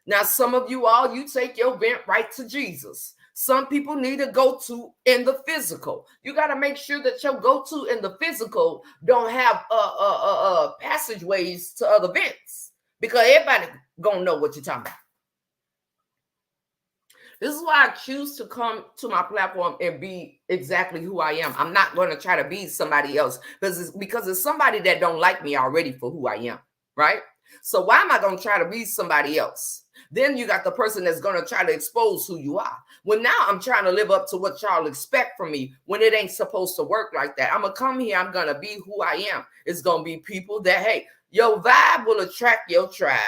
Now, some of you all, you take your vent right to Jesus. Some people need to go to in the physical. You got to make sure that your go-to in the physical don't have passageways to other vents, because everybody gonna know what you're talking about. This is why I choose to come to my platform and be exactly who I am. I'm not going to try to be somebody else because it's somebody that don't like me already for who I am, right? So why am I going to try to be somebody else? Then you got the person that's going to try to expose who you are. Well, now I'm trying to live up to what y'all expect from me when it ain't supposed to work like that. I'm going to come here. I'm going to be who I am. It's going to be people that, hey, your vibe will attract your tribe.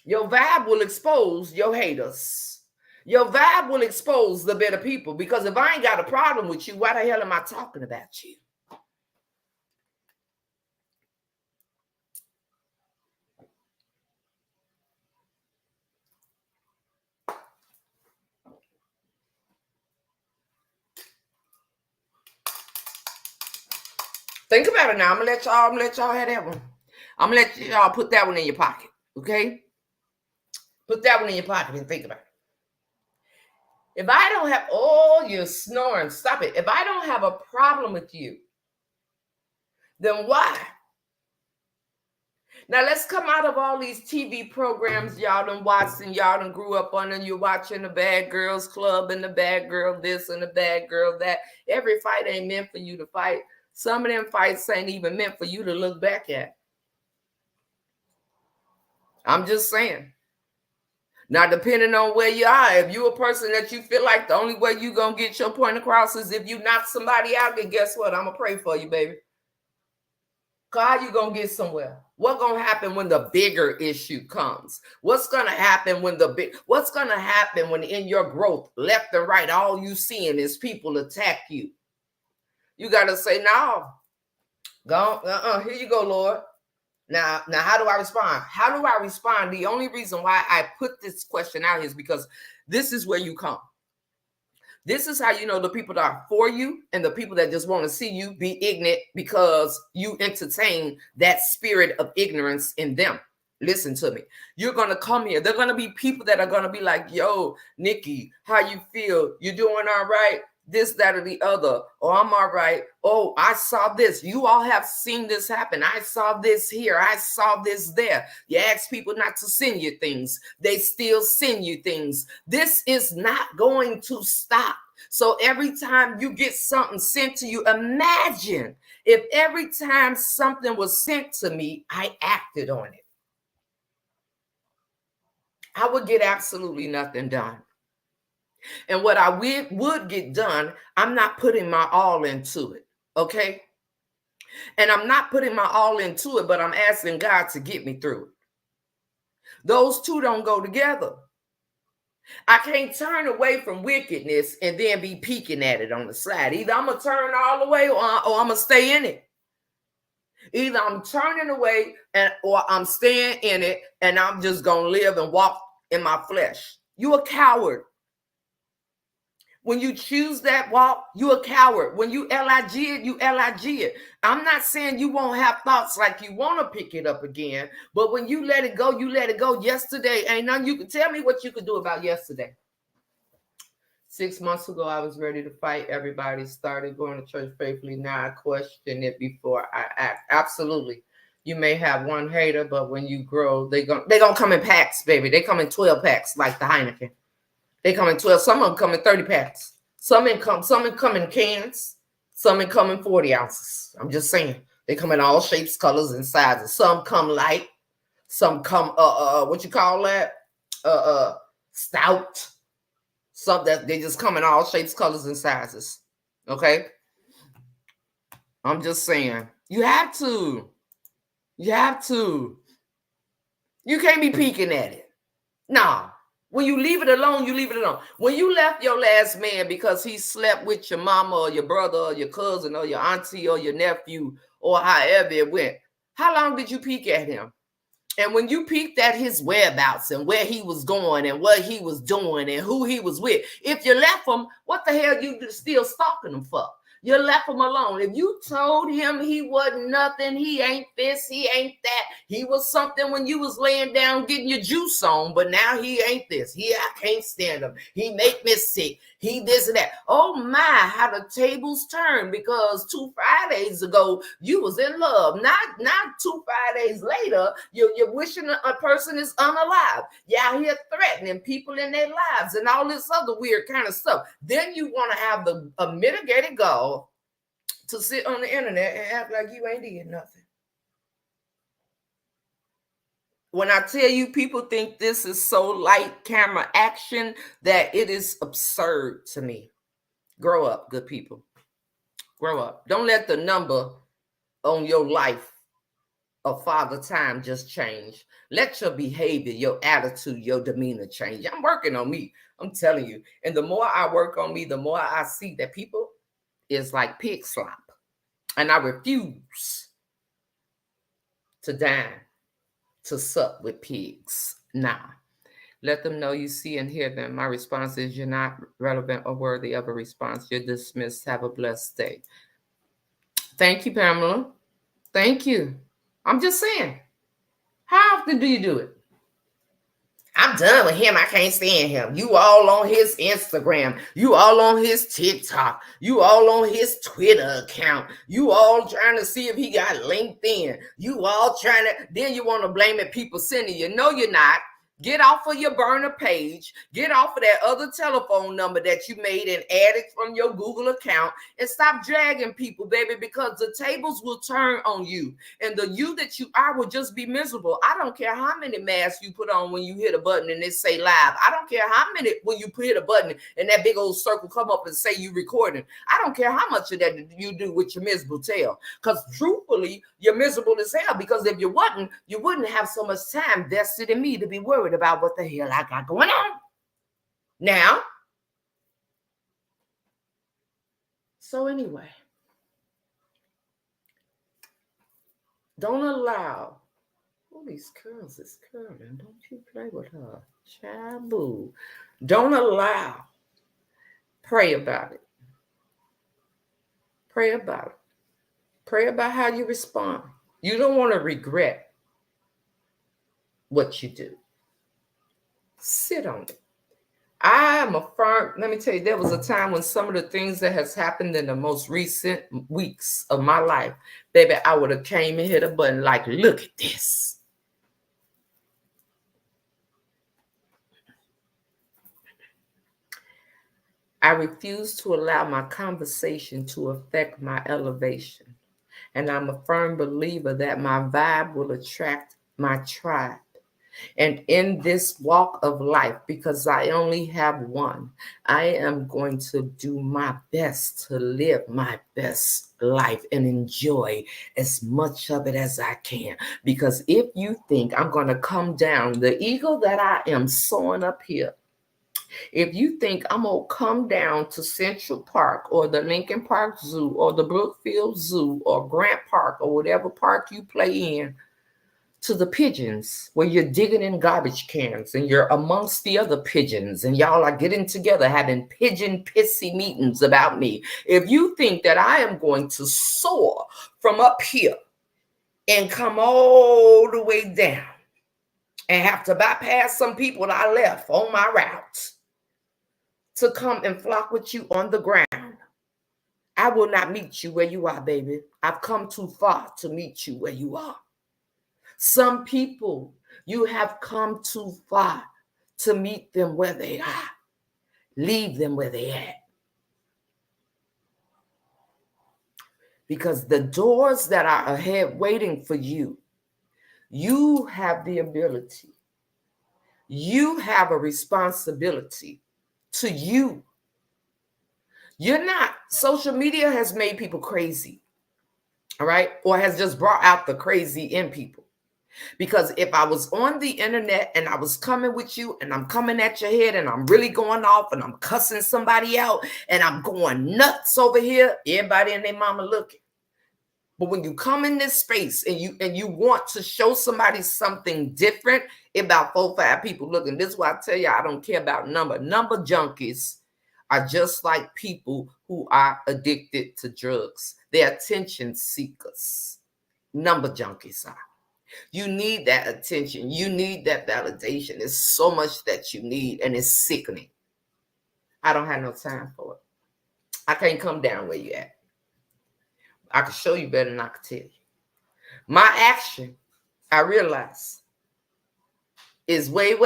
Your vibe will expose your haters. Your vibe will expose the better people, because if I ain't got a problem with you, why the hell am I talking about you? Think about it now. I'm gonna let y'all have that one. I'm gonna let y'all put that one in your pocket. Okay? Put that one in your pocket and think about it. If I don't have, oh, you're snoring. Stop it. If I don't have a problem with you, then why? Now let's come out of all these TV programs y'all done watched and y'all done grew up on, and you're watching the Bad Girls Club and the Bad Girl this and the Bad Girl that. Every fight ain't meant for you to fight. Some of them fights ain't even meant for you to look back at. I'm just saying. Now, depending on where you are, if you're a person that you feel like the only way you're going to get your point across is if you knock somebody out, then guess what? I'm going to pray for you, baby. How you going to get somewhere? What's going to happen when the bigger issue comes? What's going to happen when what's going to happen when in your growth, left and right, all you seeing is people attack you? You got to say, no, go, here you go, Lord. Now, how do I respond? How do I respond? The only reason why I put this question out is because this is where you come. This is how you know the people that are for you and the people that just want to see you be ignorant because you entertain that spirit of ignorance in them. Listen to me. You're going to come here. There are going to be people that are going to be like, yo, Nikki, how you feel? You doing all right? This, that, or the other. Oh, I'm all right. Oh, I saw this. You all have seen this happen. I saw this here. I saw this there. You ask people not to send you things. They still send you things. This is not going to stop. So every time you get something sent to you, imagine if every time something was sent to me, I acted on it. I would get absolutely nothing done. And what I would get done, I'm not putting my all into it, okay? And I'm not putting my all into it, but I'm asking God to get me through it. Those two don't go together. I can't turn away from wickedness and then be peeking at it on the side. Either I'm going to turn all the way or I'm going to stay in it. Either I'm turning away or I'm staying in it and I'm just going to live and walk in my flesh. You a coward. When you choose that walk, you a coward. When you LIG it, you LIG it. I'm not saying you won't have thoughts like you want to pick it up again, but when you let it go, you let it go. Yesterday, ain't nothing you can tell me what you could do about yesterday. 6 months ago, I was ready to fight. Everybody started going to church faithfully. Now I question it before I act. Absolutely. You may have one hater, but when you grow, they gonna come in packs, baby. They come in 12 packs like the Heineken. They come in 12. Some of them come in 30 packs. Some come in cans. Some come in 40 ounces. I'm just saying. They come in all shapes, colors, and sizes. Some come light. Some come what you call that? Stout. Some that they just come in all shapes, colors, and sizes. Okay? I'm just saying. You have to. You have to. You can't be peeking at it. Nah. When you leave it alone, you leave it alone. When you left your last man because he slept with your mama or your brother or your cousin or your auntie or your nephew or however it went, how long did you peek at him? And when you peeked at his whereabouts and where he was going and what he was doing and who he was with, if you left him, what the hell you still stalking him for? You left him alone. If you told him he wasn't nothing, he ain't this, he ain't that, he was something when you was laying down getting your juice on, but now he ain't this. I can't stand him. He make me sick. He this and that. Oh my, how the tables turn, because 2 Fridays ago you was in love. Not 2 Fridays later, you're wishing a person is unalive. You're out here threatening people in their lives and all this other weird kind of stuff. Then you want to have a mitigated goal to sit on the internet and act like you ain't did nothing. When I tell you people think this is so light camera action that it is absurd to me. Grow up, good people. Grow up. Don't let the number on your life of Father Time just change. Let your behavior, your attitude, your demeanor change. I'm working on me. I'm telling you. And the more I work on me, the more I see that people is like pig slop. And I refuse to dine, to sup with pigs. Nah. Let them know you see and hear them. My response is you're not relevant or worthy of a response. You're dismissed. Have a blessed day. Thank you, Pamela. Thank you. I'm just saying, how often do you do it? I'm done with him. I can't stand him. You all on his Instagram. You all on his TikTok. You all on his Twitter account. You all trying to see if he got LinkedIn. You all trying to, then you want to blame it people sending you. No, you're not. Get off of your burner page. Get off of that other telephone number that you made and added from your Google account and stop dragging people, baby, because the tables will turn on you. And the you that you are will just be miserable. I don't care how many masks you put on when you hit a button and it say live. I don't care how many when you hit a button and that big old circle come up and say you recording. I don't care how much of that you do with your miserable tail. Because truthfully, you're miserable as hell. Because if you wouldn't have so much time vested in me to be worried about what the hell I got going on. Now, so anyway, don't allow, oh, these curls is curling. Don't you play with her. Chaboo. Don't allow. Pray about it. Pray about it. Pray about how you respond. You don't want to regret what you do. Sit on it. I am a firm, let me tell you, there was a time when some of the things that has happened in the most recent weeks of my life, baby, I would have came and hit a button like, look at this. I refuse to allow my conversation to affect my elevation. And I'm a firm believer that my vibe will attract my tribe. And in this walk of life, because I only have one, I am going to do my best to live my best life and enjoy as much of it as I can. Because if you think I'm going to come down, the eagle that I am soaring up here, if you think I'm going to come down to Central Park or the Lincoln Park Zoo or the Brookfield Zoo or Grant Park or whatever park you play in, to the pigeons where you're digging in garbage cans and you're amongst the other pigeons and y'all are getting together having pigeon pissy meetings about me. If you think that I am going to soar from up here and come all the way down and have to bypass some people that I left on my route to come and flock with you on the ground, I will not meet you where you are, baby. I've come too far to meet you where you are. Some people, you have come too far to meet them where they are. Leave them where they at. Because the doors that are ahead waiting for you, you have the ability. You have a responsibility to you. You're not, social media has made people crazy, all right? Or has just brought out the crazy in people. Because if I was on the internet and I was coming with you and I'm coming at your head and I'm really going off and I'm cussing somebody out and I'm going nuts over here, everybody and their mama looking. But when you come in this space and you want to show somebody something different, about 4 or 5 people looking. This is why I tell you I don't care about number. Number junkies are just like people who are addicted to drugs. They're attention seekers. Number junkies are. You need that attention. You need that validation. There's so much that you need, and it's sickening. I don't have no time for it. I can't come down where you at. I can show you better than I can tell you. My action, I realize, is way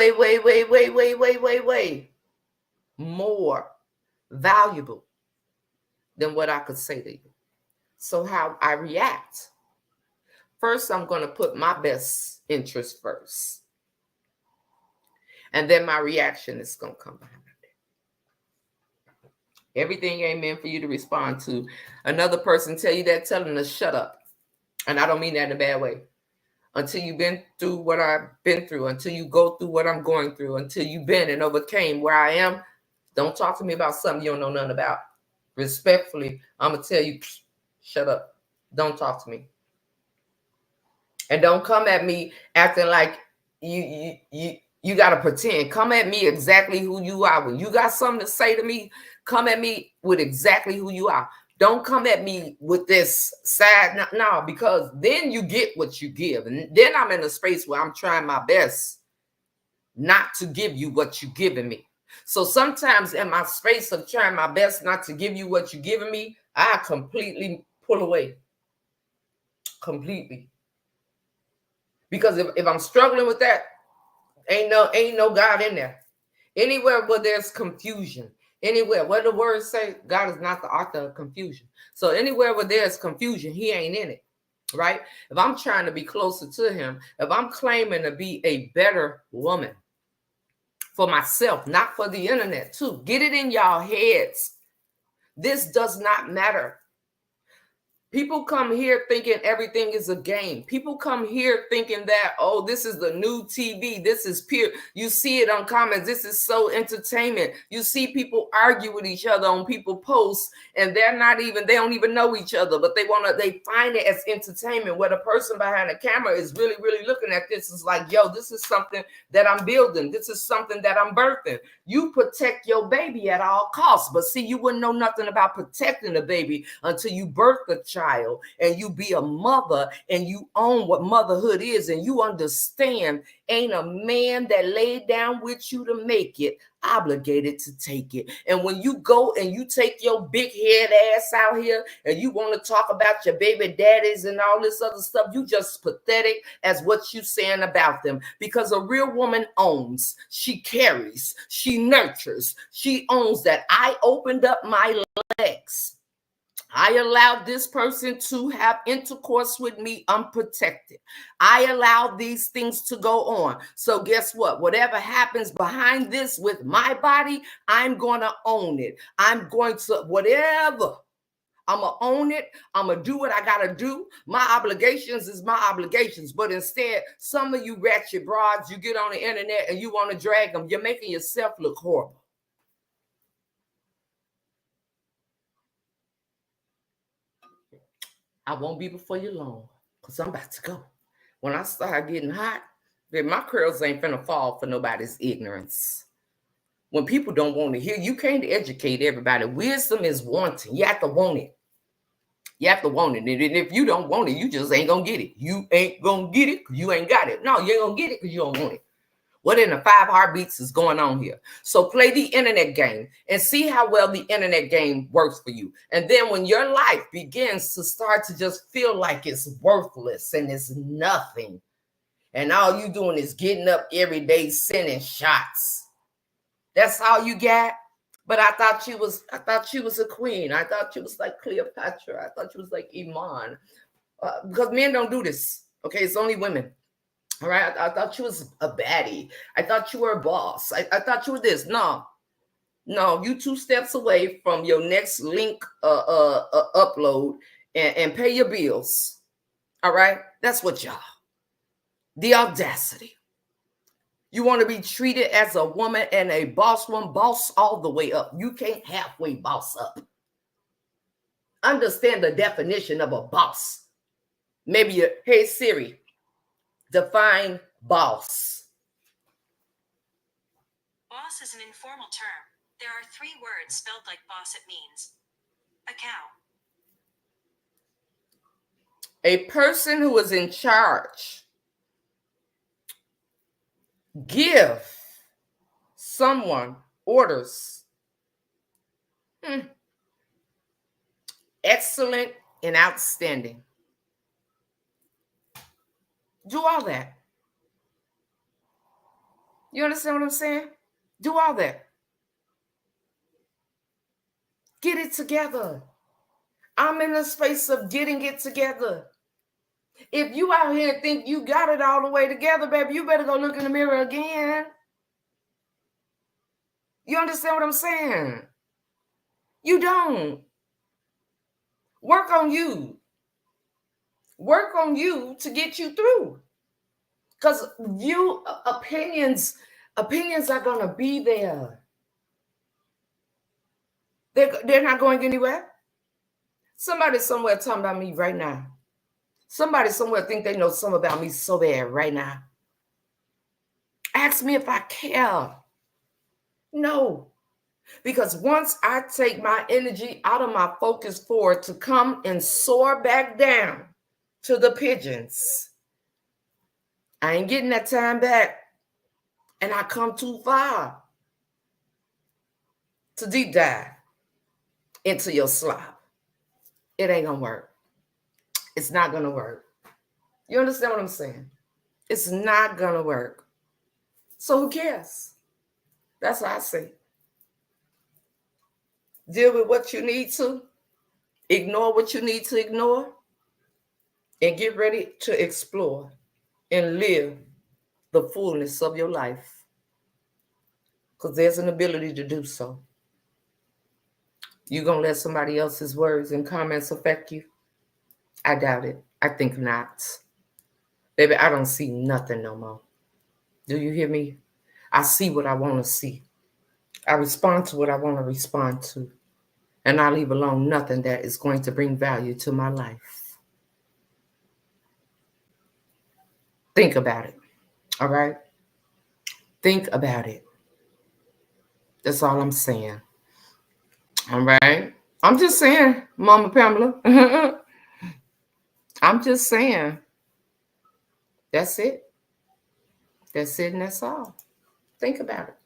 more valuable than what I could say to you. So how I react. First, I'm going to put my best interest first. And then my reaction is going to come behind it. Everything ain't meant for you to respond to. Another person tell you that, tell them to shut up. And I don't mean that in a bad way. Until you've been through what I've been through, until you go through what I'm going through, until you've been and overcame where I am, don't talk to me about something you don't know nothing about. Respectfully, I'm going to tell you, shut up. Don't talk to me. And don't come at me acting like you got to pretend. Come at me exactly who you are. When you got something to say to me, come at me with exactly who you are. Don't come at me with this sad no, because then you get what you give. And then I'm in a space where I'm trying my best not to give you what you're giving me. So sometimes in my space of trying my best not to give you what you're giving me, I completely pull away. Completely. Because if I'm struggling with that, ain't no God in there. Anywhere where there's confusion, anywhere where the words say God is not the author of confusion. So anywhere where there's confusion, he ain't in it, right? If I'm trying to be closer to him, if I'm claiming to be a better woman for myself, not for the internet too, get it in y'all heads. This does not matter. People come here thinking everything is a game. People come here thinking that, oh, this is the new TV. This is pure. You see it on comments. This is so entertainment. You see people argue with each other on people posts, and they don't even know each other, but they find it as entertainment, where the person behind the camera is really, really looking at this. Is like, yo, this is something that I'm building. This is something that I'm birthing. You protect your baby at all costs. But see, you wouldn't know nothing about protecting the baby until you birth the child and you be a mother and you own what motherhood is, and you understand ain't a man that laid down with you to make it obligated to take it. And when you go and you take your big head ass out here and you want to talk about your baby daddies and all this other stuff, you just pathetic as what you saying about them. Because a real woman owns, she carries, she nurtures, she owns that. I opened up my legs. I allowed this person to have intercourse with me unprotected. I allowed these things to go on. So guess what? Whatever happens behind this with my body, I'm going to own it. I'm going to, whatever. I'm going to own it. I'm going to do what I got to do. My obligations is my obligations. But instead, some of you ratchet broads, you get on the internet and you want to drag them. You're making yourself look horrible. I won't be before you long, because I'm about to go. When I start getting hot, then my curls ain't finna fall for nobody's ignorance. When people don't want to hear, you can't educate everybody. Wisdom is wanting. You have to want it. You have to want it. And if you don't want it, you just ain't gonna get it. You ain't gonna get it because you ain't got it. No, you ain't gonna get it because you don't want it. What in the 5 heartbeats is going on here? So play the internet game and see how well the internet game works for you. And then when your life begins to start to just feel like it's worthless and it's nothing, and all you doing is getting up every day sending shots, that's all you got. But I thought she was a queen. I thought she was like Cleopatra. I thought she was like Iman. Because men don't do this. Okay, it's only women. All right, I thought you was a baddie. I thought you were a boss. I thought you were this. No, you 2 steps away from your next link upload and pay your bills. All right, that's what y'all. The audacity. You want to be treated as a woman and a boss woman, boss all the way up. You can't halfway boss up. Understand the definition of a boss. Maybe hey Siri, define boss. Boss is an informal term. There are 3 words spelled like boss. It means a cow. A person who is in charge. Give someone orders. Excellent and outstanding. Do all that. You understand what I'm saying? Do all that. Get it together. I'm in the space of getting it together. If you out here and think you got it all the way together, baby, you better go look in the mirror again. You understand what I'm saying? You don't. Work on you. Work on you to get you through. Because opinions are going to be there. They're not going anywhere. Somebody somewhere talking about me right now. Somebody somewhere think they know something about me so bad right now. Ask me if I care. No. Because once I take my energy out of my focus forward to come and soar back down to the pigeons, I ain't getting that time back. And I come too far to deep dive into your slop. It ain't gonna work. It's not gonna work. You understand what I'm saying? It's not gonna work. So who cares? That's what I say. Deal with what you need to, ignore what you need to ignore, and get ready to explore and live the fullness of your life. Because there's an ability to do so. You gonna let somebody else's words and comments affect you? I doubt it. I think not. Baby, I don't see nothing no more. Do you hear me? I see what I want to see. I respond to what I want to respond to. And I leave alone nothing that is going to bring value to my life. Think about it. All right? Think about it. That's all I'm saying. All right? I'm just saying, Mama Pamela. I'm just saying. That's it. That's it and that's all. Think about it.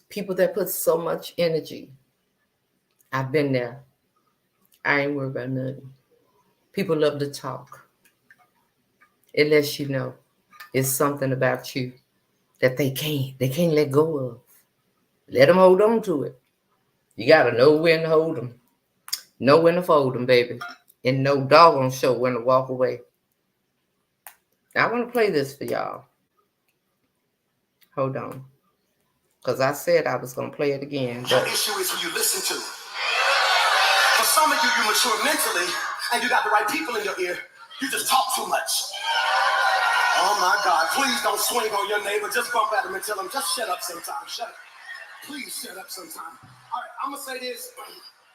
People that put so much energy. I've been there. I ain't worried about nothing. People love to talk. It lets you know it's something about you that they can't let go of. Let them hold on to it. You got to know when to hold them. Know when to fold them, baby. And no doggone show when to walk away. Now, I want to play this for y'all. Hold on. Because I said I was going to play it again. The issue is who you listen to. For some of you, you mature mentally, and you got the right people in your ear. You just talk too much. Oh my God, please don't swing on your neighbor. Just bump at him and tell him, just shut up sometime. Shut up. Please shut up sometime. All right, I'm going to say this.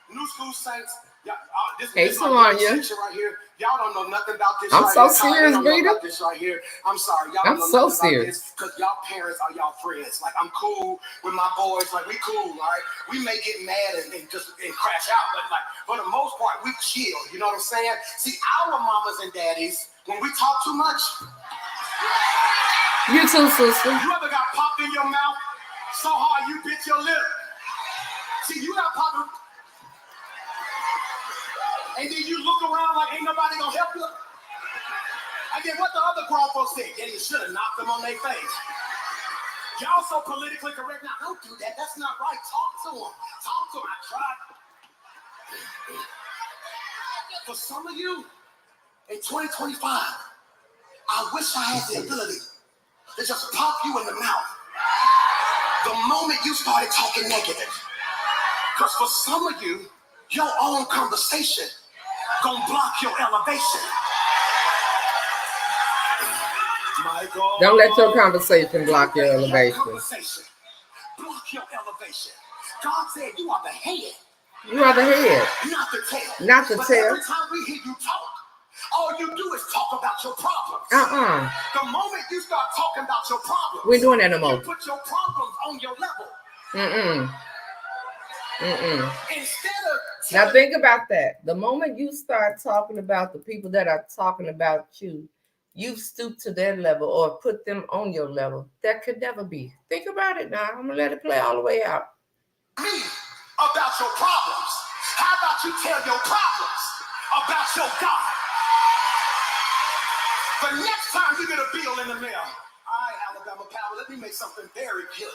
New School Saints, this is my section right here. Y'all don't know nothing about this. I'm right so here. serious, don't know Rita. about this right here. I'm sorry. Y'all I'm don't know so nothing serious. about this because y'all parents are y'all friends. Like, I'm cool with my boys. Like, we cool, all right? We may get mad and crash out, but like, for the most part, we chill. You know what I'm saying? See, our mamas and daddies, when we talk too much. You too, sister. You ever got popped in your mouth so hard you bit your lip? See, you got popped. And then you look around like ain't nobody gonna help you. And then what the other grown folks say? Yeah, you should have knocked them on their face. Y'all so politically correct now. Don't do that. That's not right. Talk to them. Talk to them. I tried. For some of you, in 2025, I wish I had the ability to just pop you in the mouth the moment you started talking negative. Because for some of you, your own conversation gonna block your elevation. Michael, Don't let your conversation block your elevation. Block your elevation. God said you are the head. You are the head. Not the tail. Not the but tail. Every time we hear you talk, all you do is talk about your problems. The moment you start talking about your problems, we're doing that no more. You put your problems on your level. Instead of now think about that. The moment you start talking about the people that are talking about you, you've stooped to their level or put them on your level. That could never be. Think about it now. I'm gonna let it play all the way out. Me about your problems. How about you tell your problems about your God? The next time you get a bill in the mail, all right, Alabama Power, let me make something very clear.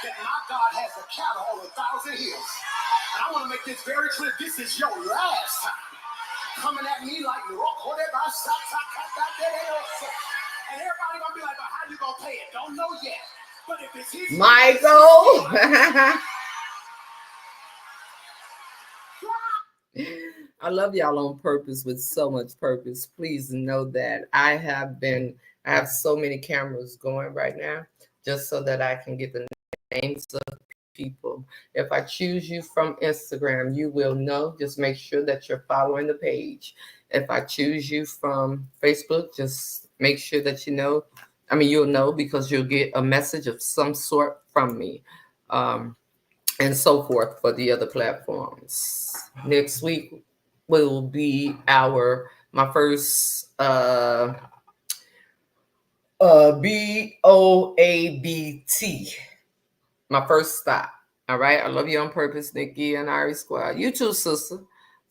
That my God has a cattle on 1,000 hills. And I want to make this very clear. This is your last time coming at me like and everybody gonna be like, but how you gonna pay it? Don't know yet. But if it's his Michael. I love y'all on purpose with so much purpose. Please know that I have so many cameras going right now just so that I can get the names of people. If I choose you from Instagram, you will know. Just make sure that you're following the page. If I choose you from Facebook, just make sure that you know I mean, you'll know because you'll get a message of some sort from me, and so forth for the other platforms. Next week will be my first BOABT, my first stop. All right. I love you on purpose, Nikki and Ari Squad. You too, sister.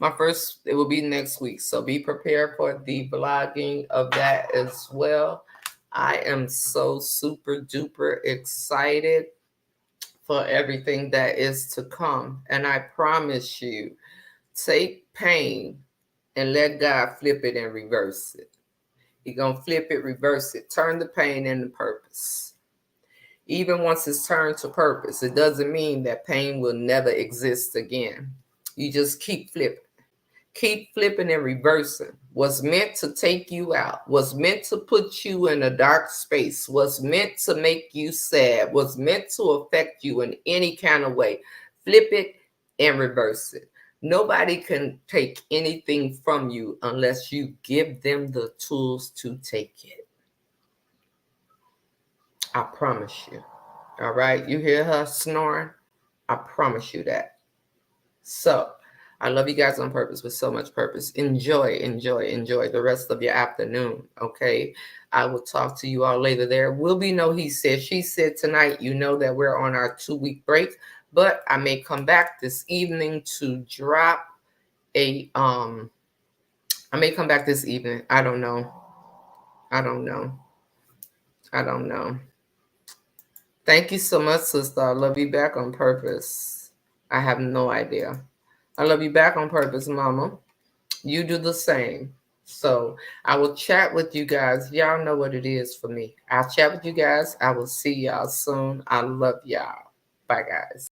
It will be next week. So be prepared for the vlogging of that as well. I am so super duper excited for everything that is to come. And I promise you, take pain and let God flip it and reverse it. He's going to flip it, reverse it, turn the pain into purpose. Even once it's turned to purpose, it doesn't mean that pain will never exist again. You just keep flipping. Keep flipping and reversing. What's meant to take you out, what's meant to put you in a dark space, what's meant to make you sad, what's meant to affect you in any kind of way, flip it and reverse it. Nobody can take anything from you unless you give them the tools to take it. I promise you. All right. You hear her snoring? I promise you that. So I love you guys on purpose with so much purpose. Enjoy the rest of your afternoon. Okay. I will talk to you all later. There will be no he said, she said tonight. You know that we're on our 2-week break, but I may come back this evening to drop I may come back this evening. I don't know. Thank you so much, sister. I love you back on purpose. I have no idea. I love you back on purpose, mama. You do the same. So I will chat with you guys. Y'all know what it is for me. I'll chat with you guys. I will see y'all soon. I love y'all. Bye, guys.